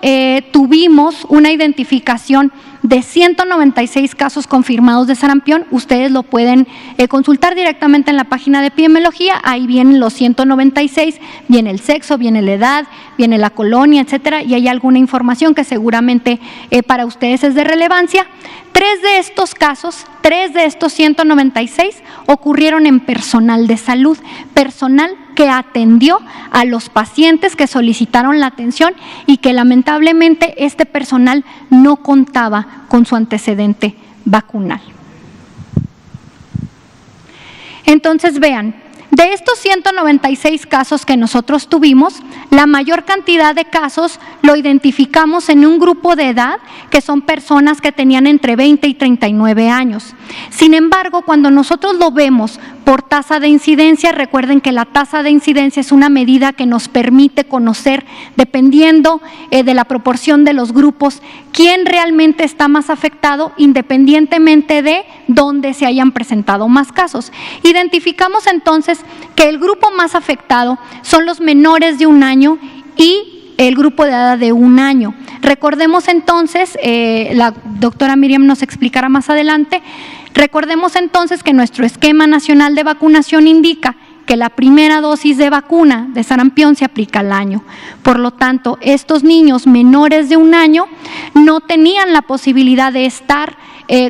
tuvimos una identificación de 196 casos confirmados de sarampión. Ustedes lo pueden consultar directamente en la página de epidemiología, ahí vienen los 196, viene el sexo, viene la edad, viene la colonia, etcétera, y hay alguna información que seguramente para ustedes es de relevancia. 3 de estos casos, 3 de estos 196 ocurrieron en personal de salud, personal que atendió a los pacientes que solicitaron la atención y que lamentablemente este personal no contaba con su antecedente vacunal. Entonces vean, de estos 196 casos que nosotros tuvimos, la mayor cantidad de casos lo identificamos en un grupo de edad que son personas que tenían entre 20 y 39 años. Sin embargo, cuando nosotros lo vemos por tasa de incidencia. Recuerden que la tasa de incidencia es una medida que nos permite conocer, dependiendo de la proporción de los grupos, quién realmente está más afectado, independientemente de dónde se hayan presentado más casos. Identificamos entonces que el grupo más afectado son los menores de 1 año y el grupo de edad de 1 año. Recordemos entonces, la doctora Miriam nos explicará más adelante, recordemos entonces que nuestro esquema nacional de vacunación indica que la primera dosis de vacuna de sarampión se aplica al año. Por lo tanto, estos niños menores de 1 año no tenían la posibilidad de estar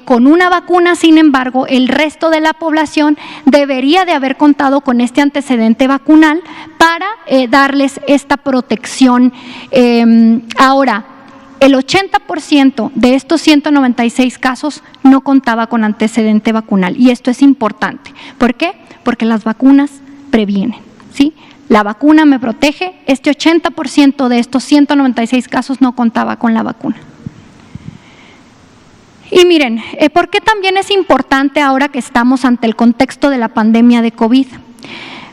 con una vacuna. Sin embargo, el resto de la población debería de haber contado con este antecedente vacunal para darles esta protección. Ahora, el 80% de estos 196 casos no contaba con antecedente vacunal, y esto es importante. ¿Por qué? Porque las vacunas previenen, ¿sí? La vacuna me protege. Este 80% de estos 196 casos no contaba con la vacuna. Y miren, ¿por qué también es importante ahora que estamos ante el contexto de la pandemia de COVID?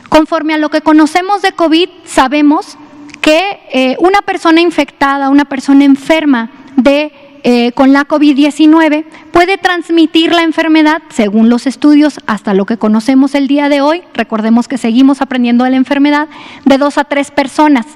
Conforme a lo que conocemos de COVID, sabemos que una persona infectada, una persona enferma con la COVID-19 puede transmitir la enfermedad, según los estudios, hasta lo que conocemos el día de hoy. Recordemos que seguimos aprendiendo de la enfermedad, de 2 a 3 personas.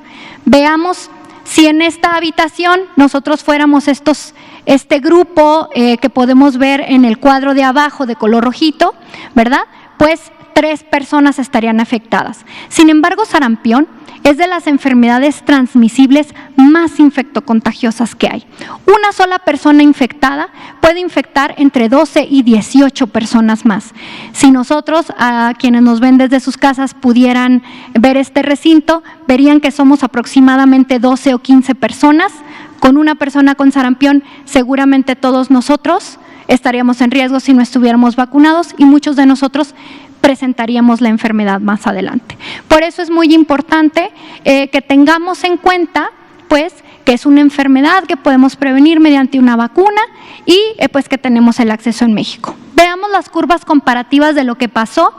Veamos si en esta habitación nosotros fuéramos este grupo que podemos ver en el cuadro de abajo de color rojito, ¿verdad? Pues 3 personas estarían afectadas. Sin embargo, sarampión es de las enfermedades transmisibles más infectocontagiosas que hay. Una sola persona infectada puede infectar entre 12 y 18 personas más. Si nosotros, a quienes nos ven desde sus casas, pudieran ver este recinto, verían que somos aproximadamente 12 o 15 personas. Con una persona con sarampión, seguramente todos nosotros estaríamos en riesgo si no estuviéramos vacunados, y muchos de nosotros presentaríamos la enfermedad más adelante. Por eso es muy importante que tengamos en cuenta, pues, que es una enfermedad que podemos prevenir mediante una vacuna y pues que tenemos el acceso en México. Veamos las curvas comparativas de lo que pasó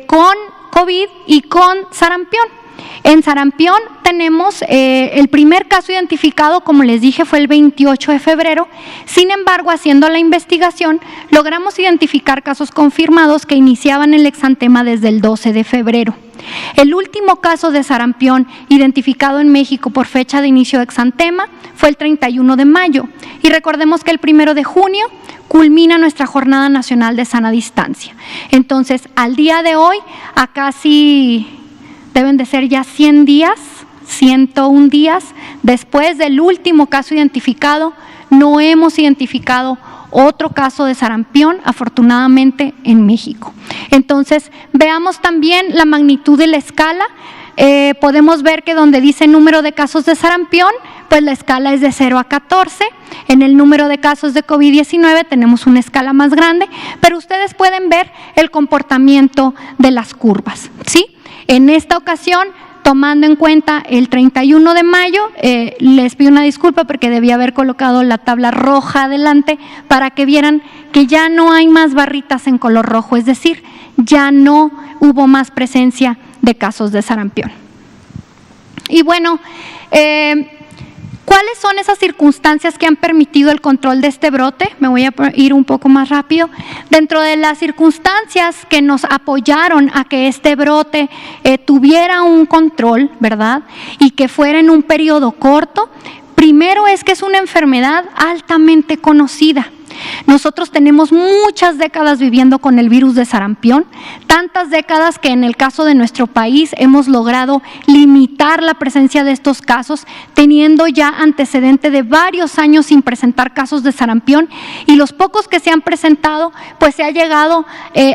con COVID y con sarampión. En sarampión tenemos el primer caso identificado, como les dije, fue el 28 de febrero. Sin embargo, haciendo la investigación, logramos identificar casos confirmados que iniciaban el exantema desde el 12 de febrero. El último caso de sarampión identificado en México por fecha de inicio de exantema fue el 31 de mayo. Y recordemos que el 1 de junio culmina nuestra Jornada Nacional de Sana Distancia. Entonces, al día de hoy, a casi deben de ser ya 100 días, 101 días, después del último caso identificado, no hemos identificado otro caso de sarampión, afortunadamente, en México. Entonces, veamos también la magnitud de la escala. Podemos ver que donde dice número de casos de sarampión, pues la escala es de 0 a 14. En el número de casos de COVID-19 tenemos una escala más grande, pero ustedes pueden ver el comportamiento de las curvas, ¿sí? En esta ocasión, tomando en cuenta el 31 de mayo, les pido una disculpa porque debía haber colocado la tabla roja adelante para que vieran que ya no hay más barritas en color rojo, es decir, ya no hubo más presencia de casos de sarampión. Y bueno, ¿cuáles son esas circunstancias que han permitido el control de este brote? Me voy a ir un poco más rápido. Dentro de las circunstancias que nos apoyaron a que este brote tuviera un control, ¿verdad? Y que fuera en un periodo corto, primero es que es una enfermedad altamente conocida. Nosotros tenemos muchas décadas viviendo con el virus de sarampión, tantas décadas que en el caso de nuestro país hemos logrado limitar la presencia de estos casos, teniendo ya antecedente de varios años sin presentar casos de sarampión, y los pocos que se han presentado, pues se ha llegado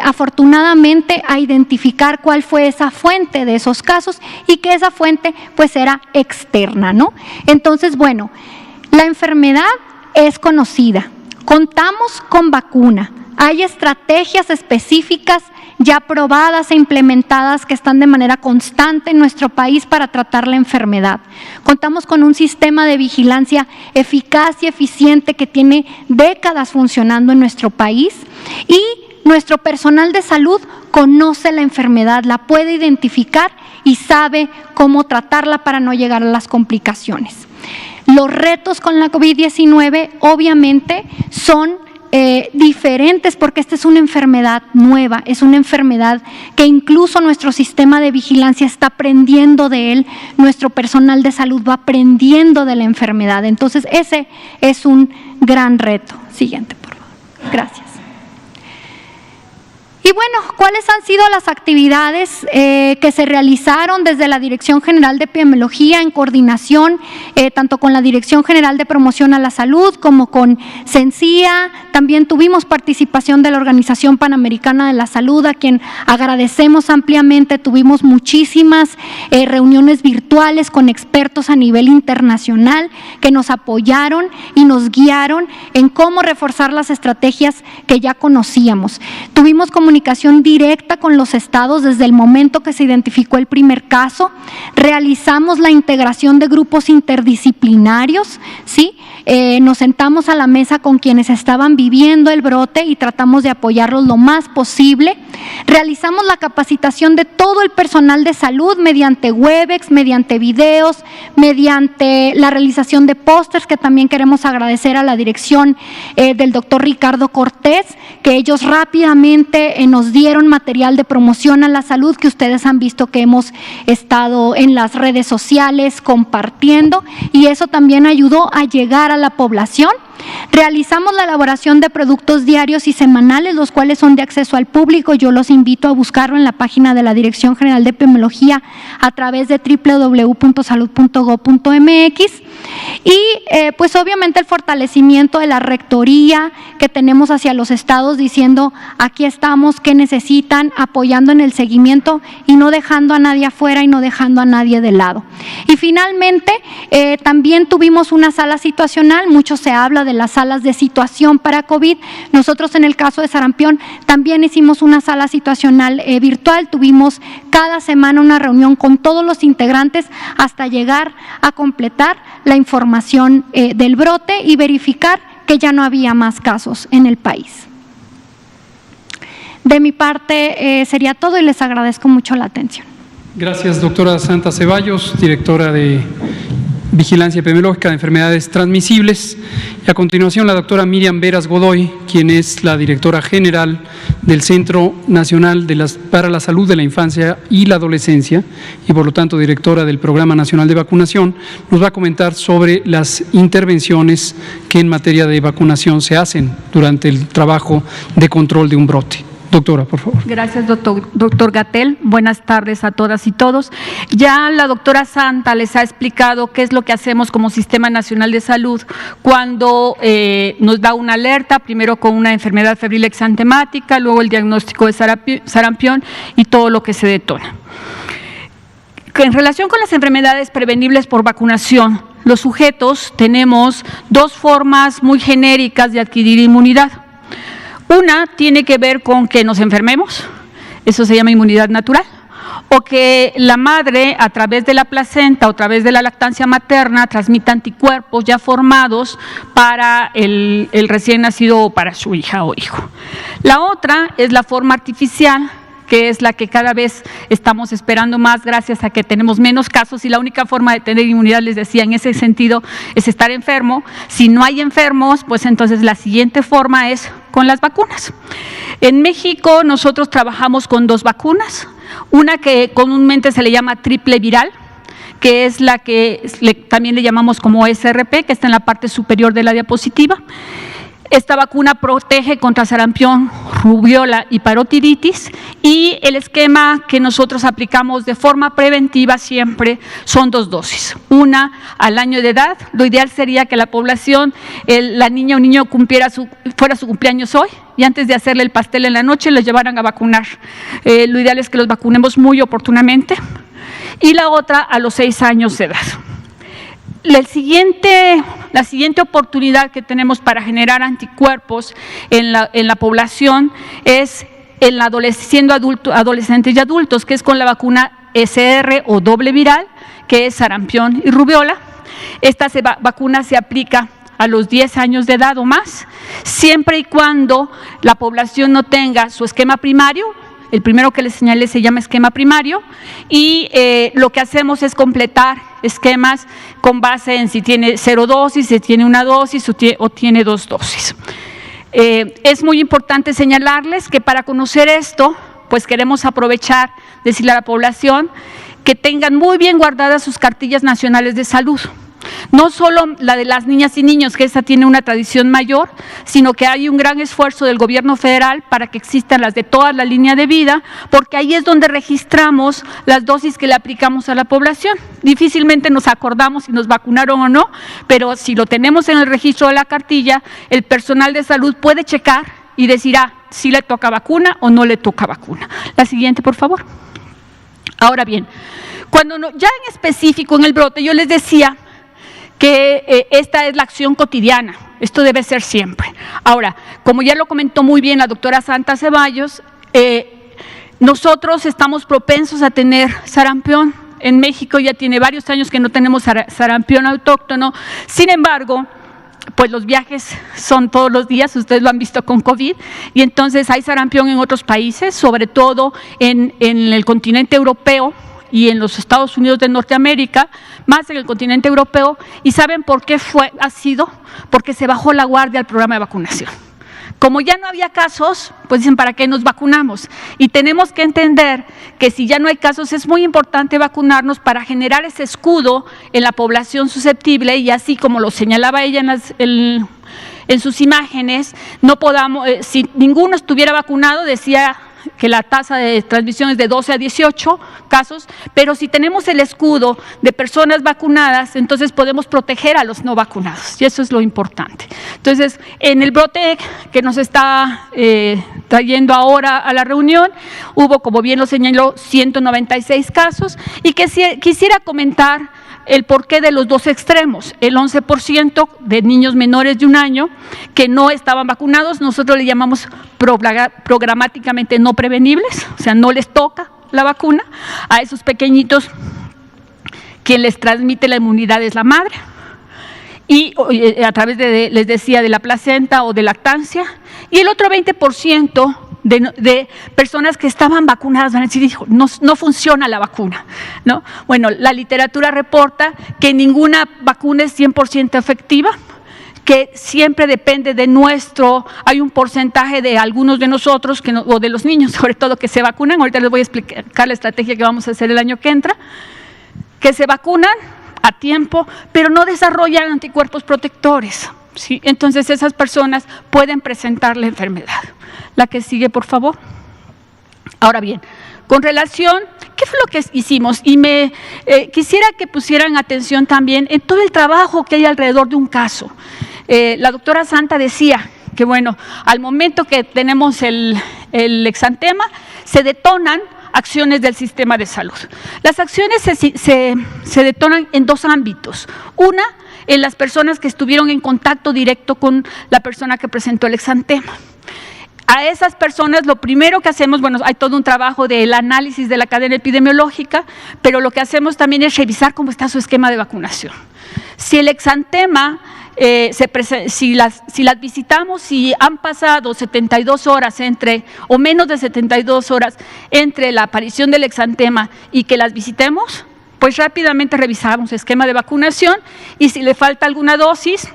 afortunadamente a identificar cuál fue esa fuente de esos casos y que esa fuente pues era externa, ¿no? Entonces, bueno, la enfermedad es conocida. Contamos con vacuna, hay estrategias específicas ya probadas e implementadas que están de manera constante en nuestro país para tratar la enfermedad. Contamos con un sistema de vigilancia eficaz y eficiente que tiene décadas funcionando en nuestro país, y nuestro personal de salud conoce la enfermedad, la puede identificar y sabe cómo tratarla para no llegar a las complicaciones. Los retos con la COVID-19 obviamente son diferentes porque esta es una enfermedad nueva, es una enfermedad que incluso nuestro sistema de vigilancia está aprendiendo de él, nuestro personal de salud va aprendiendo de la enfermedad. Entonces ese es un gran reto. Siguiente, por favor. Gracias. Y bueno, ¿cuáles han sido las actividades que se realizaron desde la Dirección General de Epidemiología en coordinación tanto con la Dirección General de Promoción a la Salud como con CENCIA? También tuvimos participación de la Organización Panamericana de la Salud, a quien agradecemos ampliamente. Tuvimos muchísimas reuniones virtuales con expertos a nivel internacional que nos apoyaron y nos guiaron en cómo reforzar las estrategias que ya conocíamos. Tuvimos comunicación directa con los estados desde el momento que se identificó el primer caso. Realizamos la integración de grupos interdisciplinarios, ¿sí? Nos sentamos a la mesa con quienes estaban viviendo el brote y tratamos de apoyarlos lo más posible. Realizamos la capacitación de todo el personal de salud mediante Webex, mediante videos, mediante la realización de pósters, que también queremos agradecer a la dirección del doctor Ricardo Cortés, que ellos rápidamente nos dieron material de promoción a la salud que ustedes han visto que hemos estado en las redes sociales compartiendo, y eso también ayudó a llegar a la población. Realizamos la elaboración de productos diarios y semanales, los cuales son de acceso al público. Yo los invito a buscarlo en la página de la Dirección General de Epidemiología a través de www.salud.gov.mx. Y pues obviamente el fortalecimiento de la rectoría que tenemos hacia los estados, diciendo aquí estamos, qué necesitan, apoyando en el seguimiento y no dejando a nadie afuera y no dejando a nadie de lado. Y finalmente también tuvimos una sala situacional. Mucho se habla de las salas de situación para COVID. Nosotros en el caso de sarampión también hicimos una sala situacional virtual. Tuvimos cada semana una reunión con todos los integrantes hasta llegar a completar la información del brote y verificar que ya no había más casos en el país. De mi parte sería todo y les agradezco mucho la atención. Gracias, doctora Santa Ceballos, directora de Vigilancia Epidemiológica de Enfermedades Transmisibles. Y a continuación, la doctora Miriam Veras Godoy, quien es la directora general del Centro Nacional para la Salud de la Infancia y la Adolescencia y, por lo tanto, directora del Programa Nacional de Vacunación, nos va a comentar sobre las intervenciones que en materia de vacunación se hacen durante el trabajo de control de un brote. Doctora, por favor. Gracias, doctor Gatell. Buenas tardes a todas y todos. Ya la doctora Santa les ha explicado qué es lo que hacemos como Sistema Nacional de Salud cuando nos da una alerta, primero con una enfermedad febril exantemática, luego el diagnóstico de sarampión y todo lo que se detona. En relación con las enfermedades prevenibles por vacunación, los sujetos tenemos dos formas muy genéricas de adquirir inmunidad. Una tiene que ver con que nos enfermemos, eso se llama inmunidad natural, o que la madre a través de la placenta o a través de la lactancia materna transmita anticuerpos ya formados para el recién nacido o para su hija o hijo. La otra es la forma artificial, que es la que cada vez estamos esperando más gracias a que tenemos menos casos, y la única forma de tener inmunidad, les decía, en ese sentido, es estar enfermo. Si no hay enfermos, pues entonces la siguiente forma es con las vacunas. En México nosotros trabajamos con dos vacunas, una que comúnmente se le llama triple viral, que es la que también le llamamos como SRP, que está en la parte superior de la diapositiva. Esta vacuna protege contra sarampión, rubiola y parotiditis, y el esquema que nosotros aplicamos de forma preventiva siempre son 2 dosis. Una al año de edad. Lo ideal sería que la población, la niña o niño fuera su cumpleaños hoy, y antes de hacerle el pastel en la noche les llevaran a vacunar. Lo ideal es que los vacunemos muy oportunamente. Y la otra a los 6 años de edad. La siguiente oportunidad que tenemos para generar anticuerpos en la población es siendo adolescentes y adultos, que es con la vacuna SR o doble viral, que es sarampión y rubiola. Esta vacuna se aplica a los 10 años de edad o más, siempre y cuando la población no tenga su esquema primario. El primero que les señalé se llama esquema primario y lo que hacemos es completar esquemas con base en si tiene 0 dosis, si tiene 1 dosis o tiene 2 dosis. Es muy importante señalarles que para conocer esto, pues queremos aprovechar, decirle a la población que tengan muy bien guardadas sus cartillas nacionales de salud. No solo la de las niñas y niños, que esa tiene una tradición mayor, sino que hay un gran esfuerzo del gobierno federal para que existan las de toda la línea de vida, porque ahí es donde registramos las dosis que le aplicamos a la población. Difícilmente nos acordamos si nos vacunaron o no, pero si lo tenemos en el registro de la cartilla, el personal de salud puede checar y decir, si le toca vacuna o no le toca vacuna. La siguiente, por favor. Ahora bien, ya en específico en el brote, yo les decía que esta es la acción cotidiana, esto debe ser siempre. Ahora, como ya lo comentó muy bien la doctora Santa Ceballos, nosotros estamos propensos a tener sarampión. En México ya tiene varios años que no tenemos sarampión autóctono, sin embargo, pues los viajes son todos los días, ustedes lo han visto con COVID, y entonces hay sarampión en otros países, sobre todo en el continente europeo, y en los Estados Unidos de Norteamérica, más en el continente europeo. ¿Y saben por qué ha sido? Porque se bajó la guardia al programa de vacunación. Como ya no había casos, pues dicen, ¿para qué nos vacunamos? Y tenemos que entender que si ya no hay casos, es muy importante vacunarnos para generar ese escudo en la población susceptible, y así como lo señalaba ella en sus imágenes, no podamos, si ninguno estuviera vacunado, decía que la tasa de transmisión es de 12 a 18 casos, pero si tenemos el escudo de personas vacunadas, entonces podemos proteger a los no vacunados, y eso es lo importante. Entonces, en el brote que nos está trayendo ahora a la reunión, hubo, como bien lo señaló, 196 casos, y quisiera comentar el porqué de los dos extremos. El 11% de niños menores de 1 año que no estaban vacunados, nosotros le llamamos programáticamente no prevenibles, o sea, no les toca la vacuna. A esos pequeñitos, quien les transmite la inmunidad es la madre, y a través les decía, de la placenta o de lactancia. Y el otro 20% de personas que estaban vacunadas van a decir, no funciona la vacuna, ¿no? Bueno, la literatura reporta que ninguna vacuna es 100% efectiva, que siempre depende de hay un porcentaje de algunos de nosotros, o de los niños sobre todo, que se vacunan. Ahorita les voy a explicar la estrategia que vamos a hacer el año que entra, que se vacunan a tiempo, pero no desarrollan anticuerpos protectores, ¿sí? Entonces esas personas pueden presentar la enfermedad. La que sigue, por favor. Ahora bien, con relación, ¿qué fue lo que hicimos? Y quisiera que pusieran atención también en todo el trabajo que hay alrededor de un caso. La doctora Santa decía que, bueno, al momento que tenemos el exantema, se detonan acciones del sistema de salud. Las acciones se detonan en 2 ámbitos. Una, en las personas que estuvieron en contacto directo con la persona que presentó el exantema. A esas personas lo primero que hacemos, bueno, hay todo un trabajo del análisis de la cadena epidemiológica, pero lo que hacemos también es revisar cómo está su esquema de vacunación. Si el exantema, si las visitamos, si han pasado 72 horas o menos de 72 horas entre la aparición del exantema y que las visitemos, pues rápidamente revisamos el esquema de vacunación, y si le falta alguna dosis,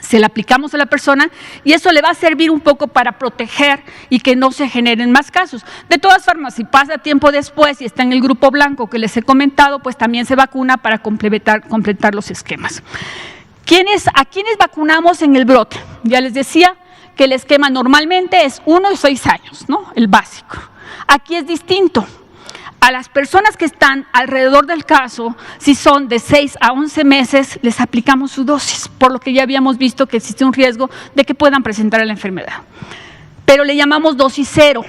se la aplicamos a la persona, y eso le va a servir un poco para proteger y que no se generen más casos. De todas formas, si pasa tiempo después y está en el grupo blanco que les he comentado, pues también se vacuna para completar los esquemas. ¿A quiénes vacunamos en el brote? Ya les decía que el esquema normalmente es 1 y 6 años, ¿no? El básico. Aquí es distinto. A las personas que están alrededor del caso, si son de 6 a 11 meses, les aplicamos su dosis, por lo que ya habíamos visto que existe un riesgo de que puedan presentar la enfermedad. Pero le llamamos dosis 0,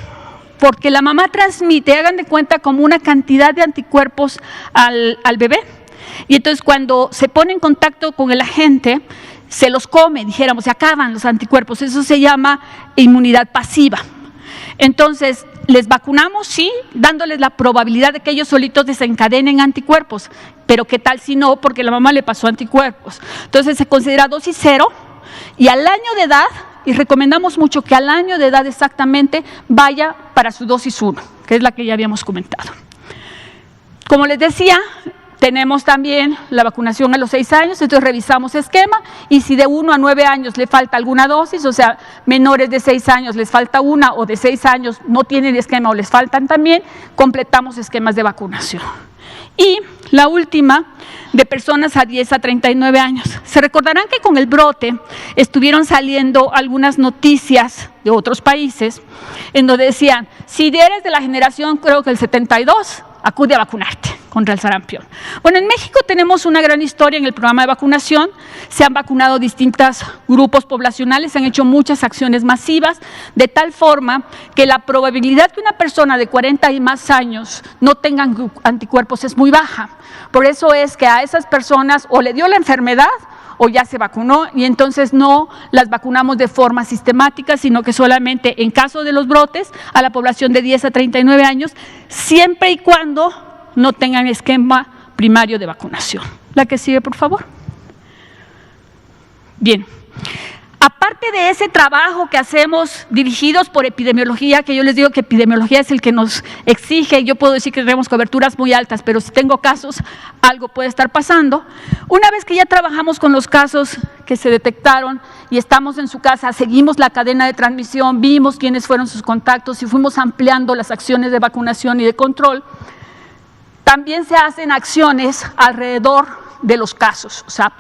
porque la mamá transmite, hagan de cuenta, como una cantidad de anticuerpos al bebé, y entonces cuando se pone en contacto con el agente, se los come, dijéramos, se acaban los anticuerpos. Eso se llama inmunidad pasiva. Entonces, les vacunamos, sí, dándoles la probabilidad de que ellos solitos desencadenen anticuerpos, pero ¿qué tal si no? Porque la mamá le pasó anticuerpos. Entonces, se considera dosis 0 y al año de edad, y recomendamos mucho que al año de edad exactamente vaya para su dosis 1, que es la que ya habíamos comentado. Como les decía, tenemos también la vacunación a los 6 años, entonces revisamos esquema y si de 1 a 9 años le falta alguna dosis, o sea, menores de 6 años les falta una o de 6 años no tienen esquema o les faltan también, completamos esquemas de vacunación. Y la última, de personas a 10 a 39 años. Se recordarán que con el brote estuvieron saliendo algunas noticias de otros países en donde decían, si eres de la generación, creo que el 72, acude a vacunarte contra el sarampión. Bueno, en México tenemos una gran historia en el programa de vacunación, se han vacunado distintos grupos poblacionales, se han hecho muchas acciones masivas, de tal forma que la probabilidad que una persona de 40 y más años no tenga anticuerpos es muy baja. Por eso es que a esas personas o le dio la enfermedad o ya se vacunó y entonces no las vacunamos de forma sistemática, sino que solamente en caso de los brotes a la población de 10 a 39 años, siempre y cuando no tengan esquema primario de vacunación. La que sigue, por favor. Bien. Aparte de ese trabajo que hacemos dirigidos por epidemiología, que yo les digo que epidemiología es el que nos exige, yo puedo decir que tenemos coberturas muy altas, pero si tengo casos, algo puede estar pasando. Una vez que ya trabajamos con los casos que se detectaron y estamos en su casa, seguimos la cadena de transmisión, vimos quiénes fueron sus contactos y fuimos ampliando las acciones de vacunación y de control, también se hacen acciones alrededor de los casos, o sea,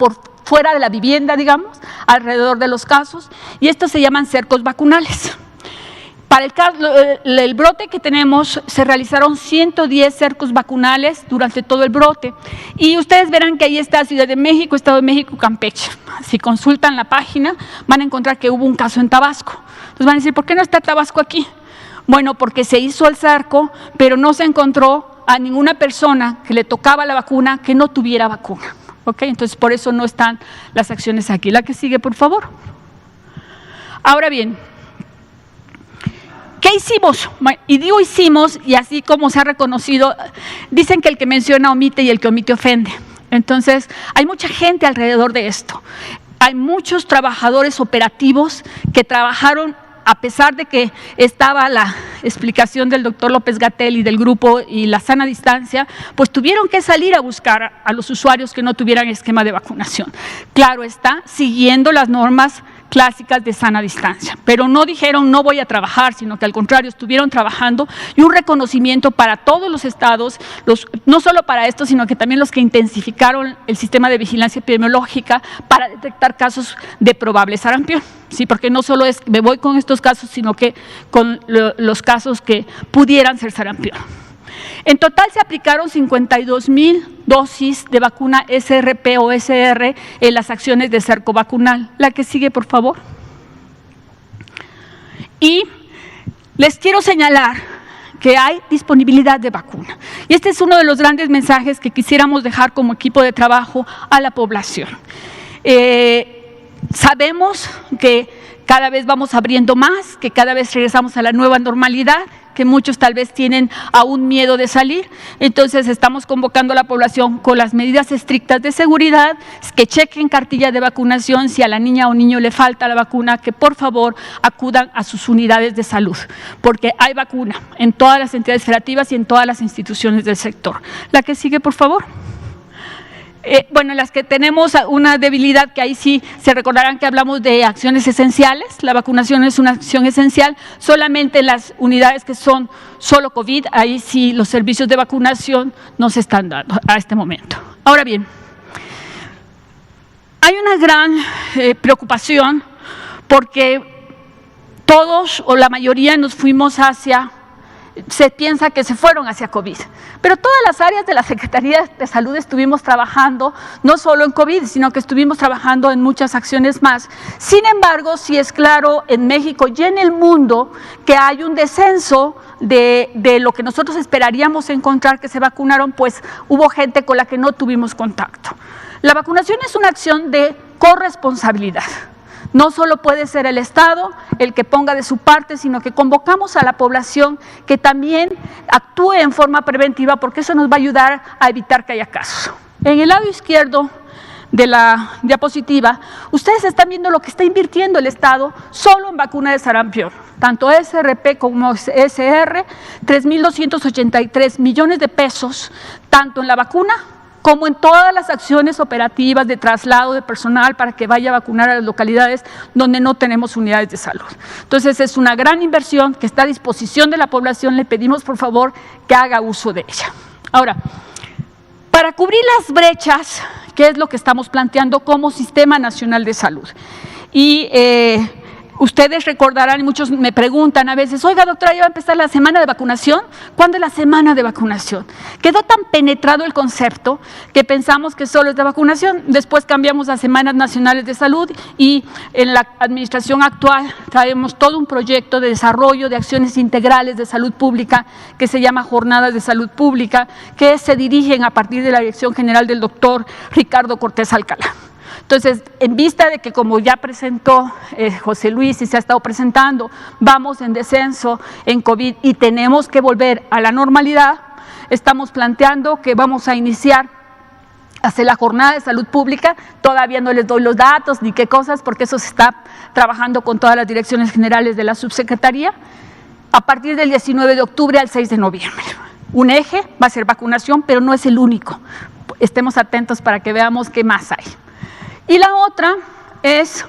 fuera de la vivienda, digamos, alrededor de los casos, y estos se llaman cercos vacunales. Para el brote que tenemos, se realizaron 110 cercos vacunales durante todo el brote, y ustedes verán que ahí está Ciudad de México, Estado de México, Campeche. Si consultan la página, van a encontrar que hubo un caso en Tabasco. Entonces van a decir, ¿por qué no está Tabasco aquí? Bueno, porque se hizo el cerco, pero no se encontró a ninguna persona que le tocaba la vacuna que no tuviera vacuna. Okay, entonces por eso no están las acciones aquí. La que sigue, por favor. Ahora bien, ¿qué hicimos? Y digo hicimos, y así como se ha reconocido, dicen que el que menciona omite y el que omite ofende. Entonces, hay mucha gente alrededor de esto. Hay muchos trabajadores operativos que trabajaron a pesar de que estaba la explicación del doctor López-Gatell y del grupo y la sana distancia, pues tuvieron que salir a buscar a los usuarios que no tuvieran esquema de vacunación. Claro está, siguiendo las normas clásicas de sana distancia, pero no dijeron no voy a trabajar, sino que al contrario estuvieron trabajando y un reconocimiento para todos los estados, no solo para estos, sino que también los que intensificaron el sistema de vigilancia epidemiológica para detectar casos de probable sarampión. Sí, porque no solo es me voy con estos casos, sino que con los casos que pudieran ser sarampión. En total se aplicaron 52,000 dosis de vacuna SRP o SR en las acciones de cerco vacunal. La que sigue, por favor. Y les quiero señalar que hay disponibilidad de vacuna. Y este es uno de los grandes mensajes que quisiéramos dejar como equipo de trabajo a la población. Sabemos que cada vez vamos abriendo más, que cada vez regresamos a la nueva normalidad, que muchos tal vez tienen aún miedo de salir. Entonces estamos convocando a la población con las medidas estrictas de seguridad, que chequen cartilla de vacunación, si a la niña o niño le falta la vacuna, que por favor acudan a sus unidades de salud, porque hay vacuna en todas las entidades federativas y en todas las instituciones del sector. La que sigue, por favor. Bueno, las que tenemos una debilidad, que ahí sí se recordarán que hablamos de acciones esenciales. La vacunación es una acción esencial, solamente en las unidades que son solo COVID, ahí sí los servicios de vacunación no se están dando a este momento. Ahora bien, hay una gran preocupación porque todos o la mayoría nos fuimos se piensa que se fueron hacia COVID, pero todas las áreas de la Secretaría de Salud estuvimos trabajando, no solo en COVID, sino que estuvimos trabajando en muchas acciones más. Sin embargo, sí es claro en México y en el mundo que hay un descenso de lo que nosotros esperaríamos encontrar que se vacunaron, pues hubo gente con la que no tuvimos contacto. La vacunación es una acción de corresponsabilidad. No solo puede ser el Estado el que ponga de su parte, sino que convocamos a la población que también actúe en forma preventiva, porque eso nos va a ayudar a evitar que haya casos. En el lado izquierdo de la diapositiva, ustedes están viendo lo que está invirtiendo el Estado solo en vacuna de sarampión, tanto SRP como SR, 3.283 millones de pesos, tanto en la vacuna como en todas las acciones operativas de traslado de personal para que vaya a vacunar a las localidades donde no tenemos unidades de salud. Entonces es una gran inversión que está a disposición de la población, le pedimos por favor que haga uso de ella. Ahora, para cubrir las brechas, ¿qué es lo que estamos planteando como Sistema Nacional de Salud? Y ustedes recordarán, y muchos me preguntan a veces, oiga doctora, ¿ya va a empezar la semana de vacunación? ¿Cuándo es la semana de vacunación? Quedó tan penetrado el concepto que pensamos que solo es de vacunación. Después cambiamos a Semanas Nacionales de Salud y en la administración actual traemos todo un proyecto de desarrollo de acciones integrales de salud pública que se llama Jornadas de Salud Pública, que se dirigen a partir de la dirección general del doctor Ricardo Cortés Alcalá. Entonces, en vista de que, como ya presentó José Luis y se ha estado presentando, vamos en descenso en COVID y tenemos que volver a la normalidad, estamos planteando que vamos a iniciar hacer la jornada de salud pública. Todavía no les doy los datos ni qué cosas, porque eso se está trabajando con todas las direcciones generales de la subsecretaría, a partir del 19 de octubre al 6 de noviembre. Un eje va a ser vacunación, pero no es el único. Estemos atentos para que veamos qué más hay. Y la otra es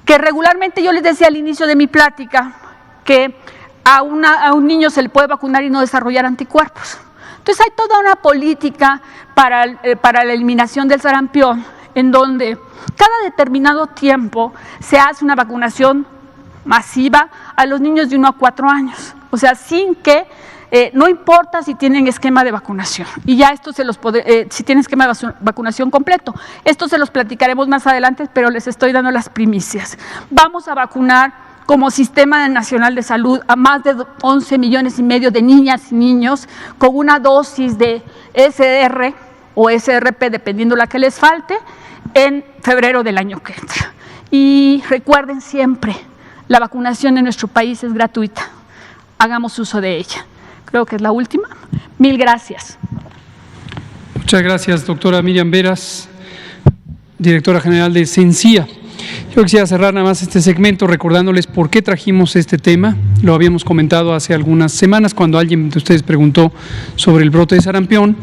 que regularmente yo les decía al inicio de mi plática que a un niño se le puede vacunar y no desarrollar anticuerpos. Entonces hay toda una política para la eliminación del sarampión, en donde cada determinado tiempo se hace una vacunación masiva a los niños de 1 a 4 años, o sea, sin que no importa si tienen esquema de vacunación, y ya esto si tienen esquema de vacunación completo, esto se los platicaremos más adelante, pero les estoy dando las primicias. Vamos a vacunar como Sistema Nacional de Salud a más de 11 millones y medio de niñas y niños con una dosis de SR o SRP, dependiendo la que les falte, en febrero del año que entra. Y recuerden siempre, la vacunación en nuestro país es gratuita, hagamos uso de ella. Creo que es la última. Mil gracias. Muchas gracias, doctora Miriam Veras, directora general de CENSIA. Yo quisiera cerrar nada más este segmento recordándoles por qué trajimos este tema. Lo habíamos comentado hace algunas semanas cuando alguien de ustedes preguntó sobre el brote de sarampión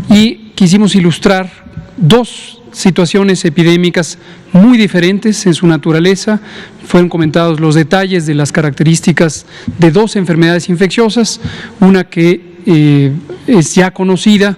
y quisimos ilustrar dos situaciones epidémicas muy diferentes en su naturaleza. Fueron comentados los detalles de las características de dos enfermedades infecciosas, una que es ya conocida,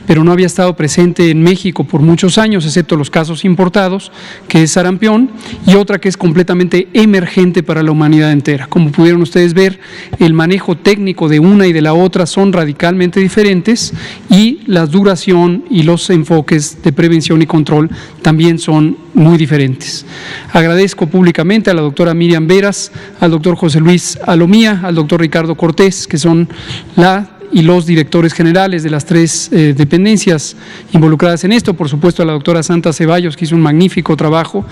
pero no había estado presente en México por muchos años, excepto los casos importados, que es sarampión, y otra que es completamente emergente para la humanidad entera. Como pudieron ustedes ver, el manejo técnico de una y de la otra son radicalmente diferentes y la duración y los enfoques de prevención y control también son muy diferentes. Agradezco públicamente a la doctora Miriam Veras, al doctor José Luis Alomía, al doctor Ricardo Cortés, que son y los directores generales de las tres dependencias involucradas en esto, por supuesto a la doctora Santa Ceballos, que hizo un magnífico trabajo,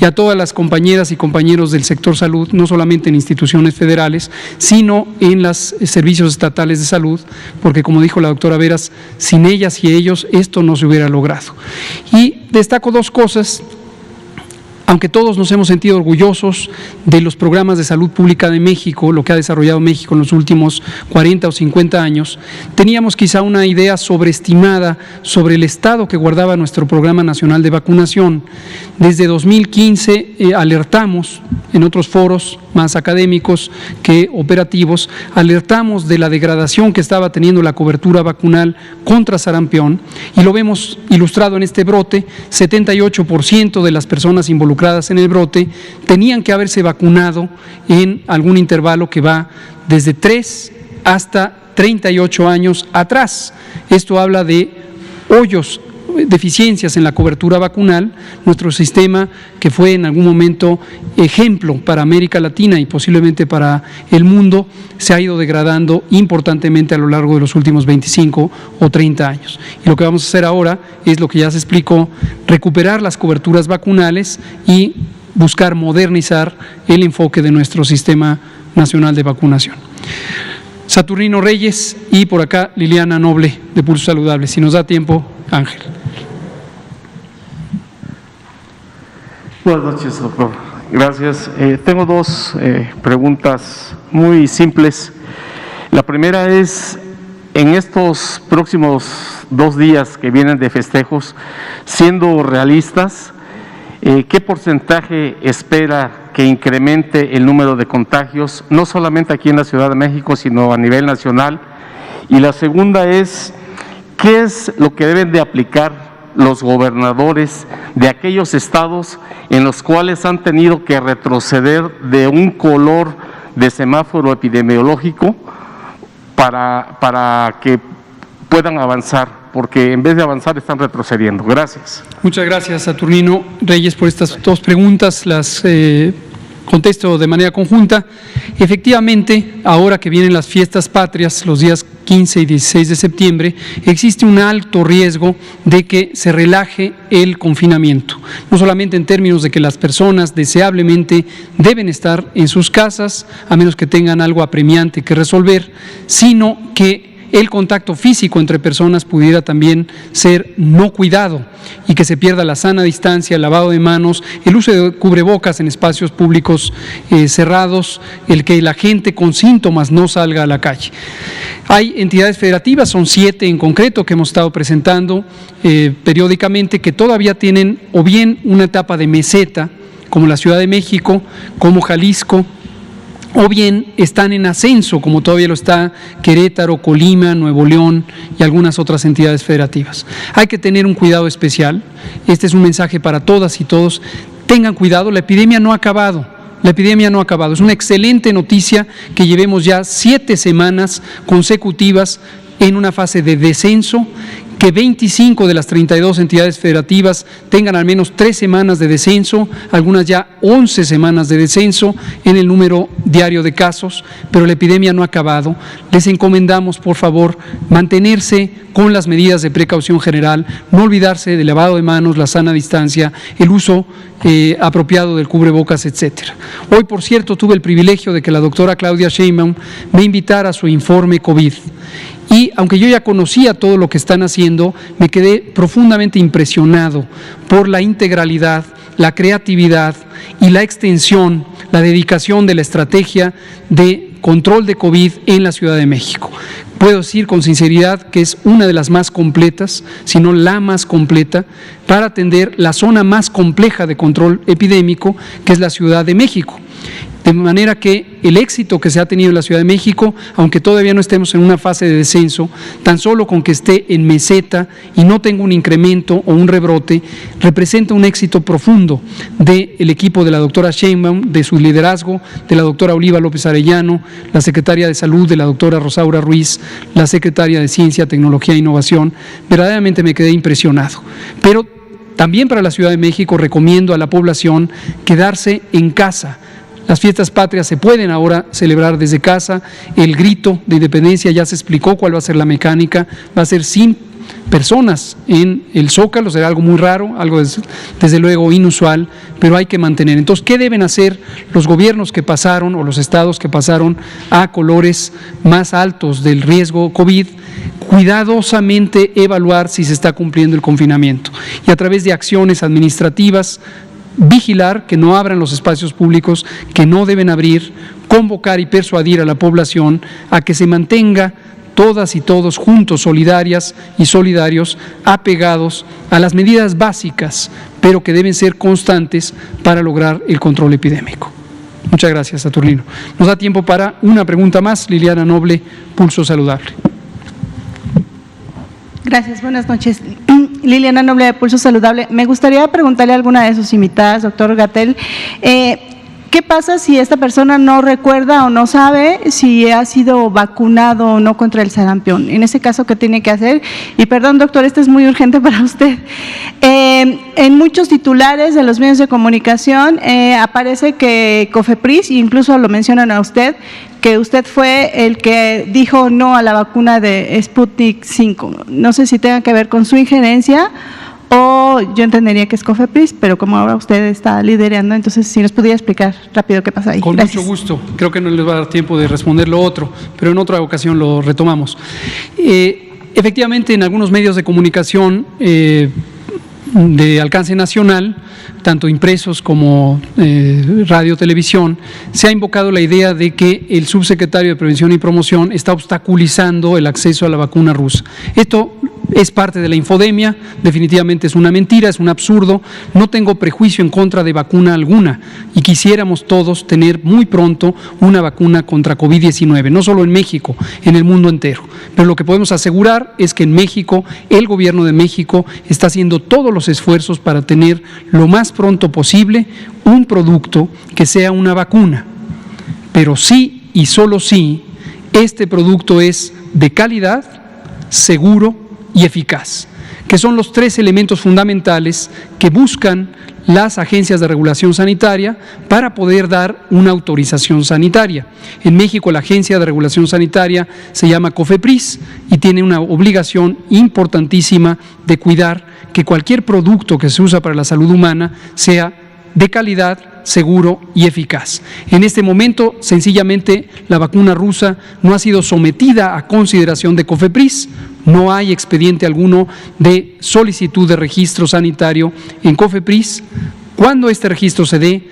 y a todas las compañeras y compañeros del sector salud, no solamente en instituciones federales, sino en los servicios estatales de salud, porque como dijo la doctora Veras, sin ellas y ellos esto no se hubiera logrado. Y destaco dos cosas. Aunque todos nos hemos sentido orgullosos de los programas de salud pública de México, lo que ha desarrollado México en los últimos 40 o 50 años, teníamos quizá una idea sobreestimada sobre el estado que guardaba nuestro Programa Nacional de Vacunación. Desde 2015 alertamos en otros foros más académicos que operativos, alertamos de la degradación que estaba teniendo la cobertura vacunal contra sarampión y lo vemos ilustrado en este brote. 78% de las personas involucradas en el brote tenían que haberse vacunado en algún intervalo que va desde 3 hasta 38 años atrás. Esto habla de hoyos, deficiencias en la cobertura vacunal. Nuestro sistema, que fue en algún momento ejemplo para América Latina y posiblemente para el mundo, se ha ido degradando importantemente a lo largo de los últimos 25 o 30 años. Y lo que vamos a hacer ahora es lo que ya se explicó, recuperar las coberturas vacunales y buscar modernizar el enfoque de nuestro sistema nacional de vacunación. Saturnino Reyes y por acá Liliana Noble de Pulso Saludable. Si nos da tiempo, Ángel. Buenas noches, doctor. Gracias. Tengo dos preguntas muy simples. La primera es, en estos próximos 2 días que vienen de festejos, siendo realistas, ¿qué porcentaje espera que incremente el número de contagios, no solamente aquí en la Ciudad de México, sino a nivel nacional? Y la segunda es, ¿qué es lo que deben de aplicar los gobernadores de aquellos estados en los cuales han tenido que retroceder de un color de semáforo epidemiológico para que puedan avanzar? Porque en vez de avanzar están retrocediendo. Gracias. Muchas gracias, Saturnino Reyes, por estas 2 preguntas. Las contesto de manera conjunta. Efectivamente, ahora que vienen las fiestas patrias, los días 15 y 16 de septiembre, existe un alto riesgo de que se relaje el confinamiento. No solamente en términos de que las personas deseablemente deben estar en sus casas, a menos que tengan algo apremiante que resolver, sino que el contacto físico entre personas pudiera también ser no cuidado y que se pierda la sana distancia, el lavado de manos, el uso de cubrebocas en espacios públicos cerrados, el que la gente con síntomas no salga a la calle. Hay entidades federativas, son 7 en concreto que hemos estado presentando periódicamente, que todavía tienen o bien una etapa de meseta, como la Ciudad de México, como Jalisco, o bien están en ascenso, como todavía lo está Querétaro, Colima, Nuevo León y algunas otras entidades federativas. Hay que tener un cuidado especial. Este es un mensaje para todas y todos. Tengan cuidado, la epidemia no ha acabado. La epidemia no ha acabado. Es una excelente noticia que llevemos ya 7 semanas consecutivas en una fase de descenso, que 25 de las 32 entidades federativas tengan al menos 3 semanas de descenso, algunas ya 11 semanas de descenso en el número diario de casos, pero la epidemia no ha acabado. Les encomendamos, por favor, mantenerse con las medidas de precaución general, no olvidarse del lavado de manos, la sana distancia, el uso apropiado del cubrebocas, etcétera. Hoy, por cierto, tuve el privilegio de que la doctora Claudia Sheinbaum me invitara a su informe COVID. Y aunque yo ya conocía todo lo que están haciendo, me quedé profundamente impresionado por la integralidad, la creatividad y la extensión, la dedicación de la estrategia de control de COVID en la Ciudad de México. Puedo decir con sinceridad que es una de las más completas, si no la más completa, para atender la zona más compleja de control epidémico, que es la Ciudad de México. De manera que el éxito que se ha tenido en la Ciudad de México, aunque todavía no estemos en una fase de descenso, tan solo con que esté en meseta y no tenga un incremento o un rebrote, representa un éxito profundo del equipo de la doctora Sheinbaum, de su liderazgo, de la doctora Oliva López Arellano, la secretaria de Salud, de la doctora Rosaura Ruiz, la secretaria de Ciencia, Tecnología e Innovación. Verdaderamente me quedé impresionado. Pero también para la Ciudad de México recomiendo a la población quedarse en casa. Las fiestas patrias se pueden ahora celebrar desde casa. El grito de independencia ya se explicó cuál va a ser la mecánica. Va a ser sin personas en el Zócalo, será algo muy raro, algo desde luego inusual, pero hay que mantener. Entonces, ¿qué deben hacer los gobiernos que pasaron o los estados que pasaron a colores más altos del riesgo COVID? Cuidadosamente evaluar si se está cumpliendo el confinamiento y a través de acciones administrativas vigilar que no abran los espacios públicos que no deben abrir, convocar y persuadir a la población a que se mantenga todas y todos juntos, solidarias y solidarios, apegados a las medidas básicas, pero que deben ser constantes para lograr el control epidémico. Muchas gracias, Saturnino. Nos da tiempo para una pregunta más. Liliana Noble, Pulso Saludable. Gracias, buenas noches. Liliana Noble de Pulso Saludable. Me gustaría preguntarle a alguna de sus invitadas, doctor Gatell, ¿qué pasa si esta persona no recuerda o no sabe si ha sido vacunado o no contra el sarampión? En ese caso, ¿qué tiene que hacer? Y perdón, doctor, esto es muy urgente para usted. En muchos titulares de los medios de comunicación aparece que COFEPRIS, incluso lo mencionan a usted, que usted fue el que dijo no a la vacuna de Sputnik 5. No sé si tenga que ver con su injerencia o yo entendería que es COFEPRIS, pero como ahora usted está liderando, entonces si nos pudiera explicar rápido qué pasa ahí. Con Gracias. mucho gusto. Creo que no les va a dar tiempo de responder lo otro, pero en otra ocasión lo retomamos. Efectivamente, en algunos medios de comunicación de alcance nacional, tanto impresos como radio, televisión, se ha invocado la idea de que el subsecretario de Prevención y Promoción está obstaculizando el acceso a la vacuna rusa. Esto es parte de la infodemia, definitivamente es una mentira, es un absurdo. No tengo prejuicio en contra de vacuna alguna y quisiéramos todos tener muy pronto una vacuna contra COVID-19, no solo en México, en el mundo entero. Pero lo que podemos asegurar es que en México, el gobierno de México está haciendo todos los esfuerzos para tener lo más pronto posible un producto que sea una vacuna. Pero sí y solo sí, este producto es de calidad, seguro y eficaz, que son los tres elementos fundamentales que buscan las agencias de regulación sanitaria para poder dar una autorización sanitaria. En México la agencia de regulación sanitaria se llama COFEPRIS y tiene una obligación importantísima de cuidar que cualquier producto que se usa para la salud humana sea de calidad, seguro y eficaz. En este momento, sencillamente, la vacuna rusa no ha sido sometida a consideración de COFEPRIS, no hay expediente alguno de solicitud de registro sanitario en COFEPRIS. Cuando este registro se dé,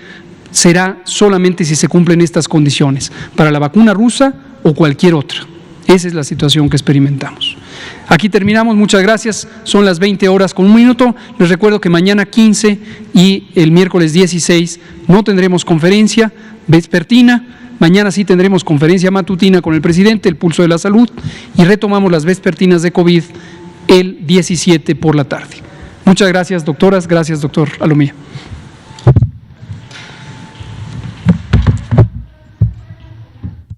será solamente si se cumplen estas condiciones, para la vacuna rusa o cualquier otra. Esa es la situación que experimentamos. Aquí terminamos, muchas gracias, son las 20 horas con un minuto. Les recuerdo que mañana 15 y el miércoles 16 no tendremos conferencia vespertina, mañana sí tendremos conferencia matutina con el presidente, el pulso de la salud, y retomamos las vespertinas de COVID el 17 por la tarde. Muchas gracias, doctoras, gracias, doctor Alomía.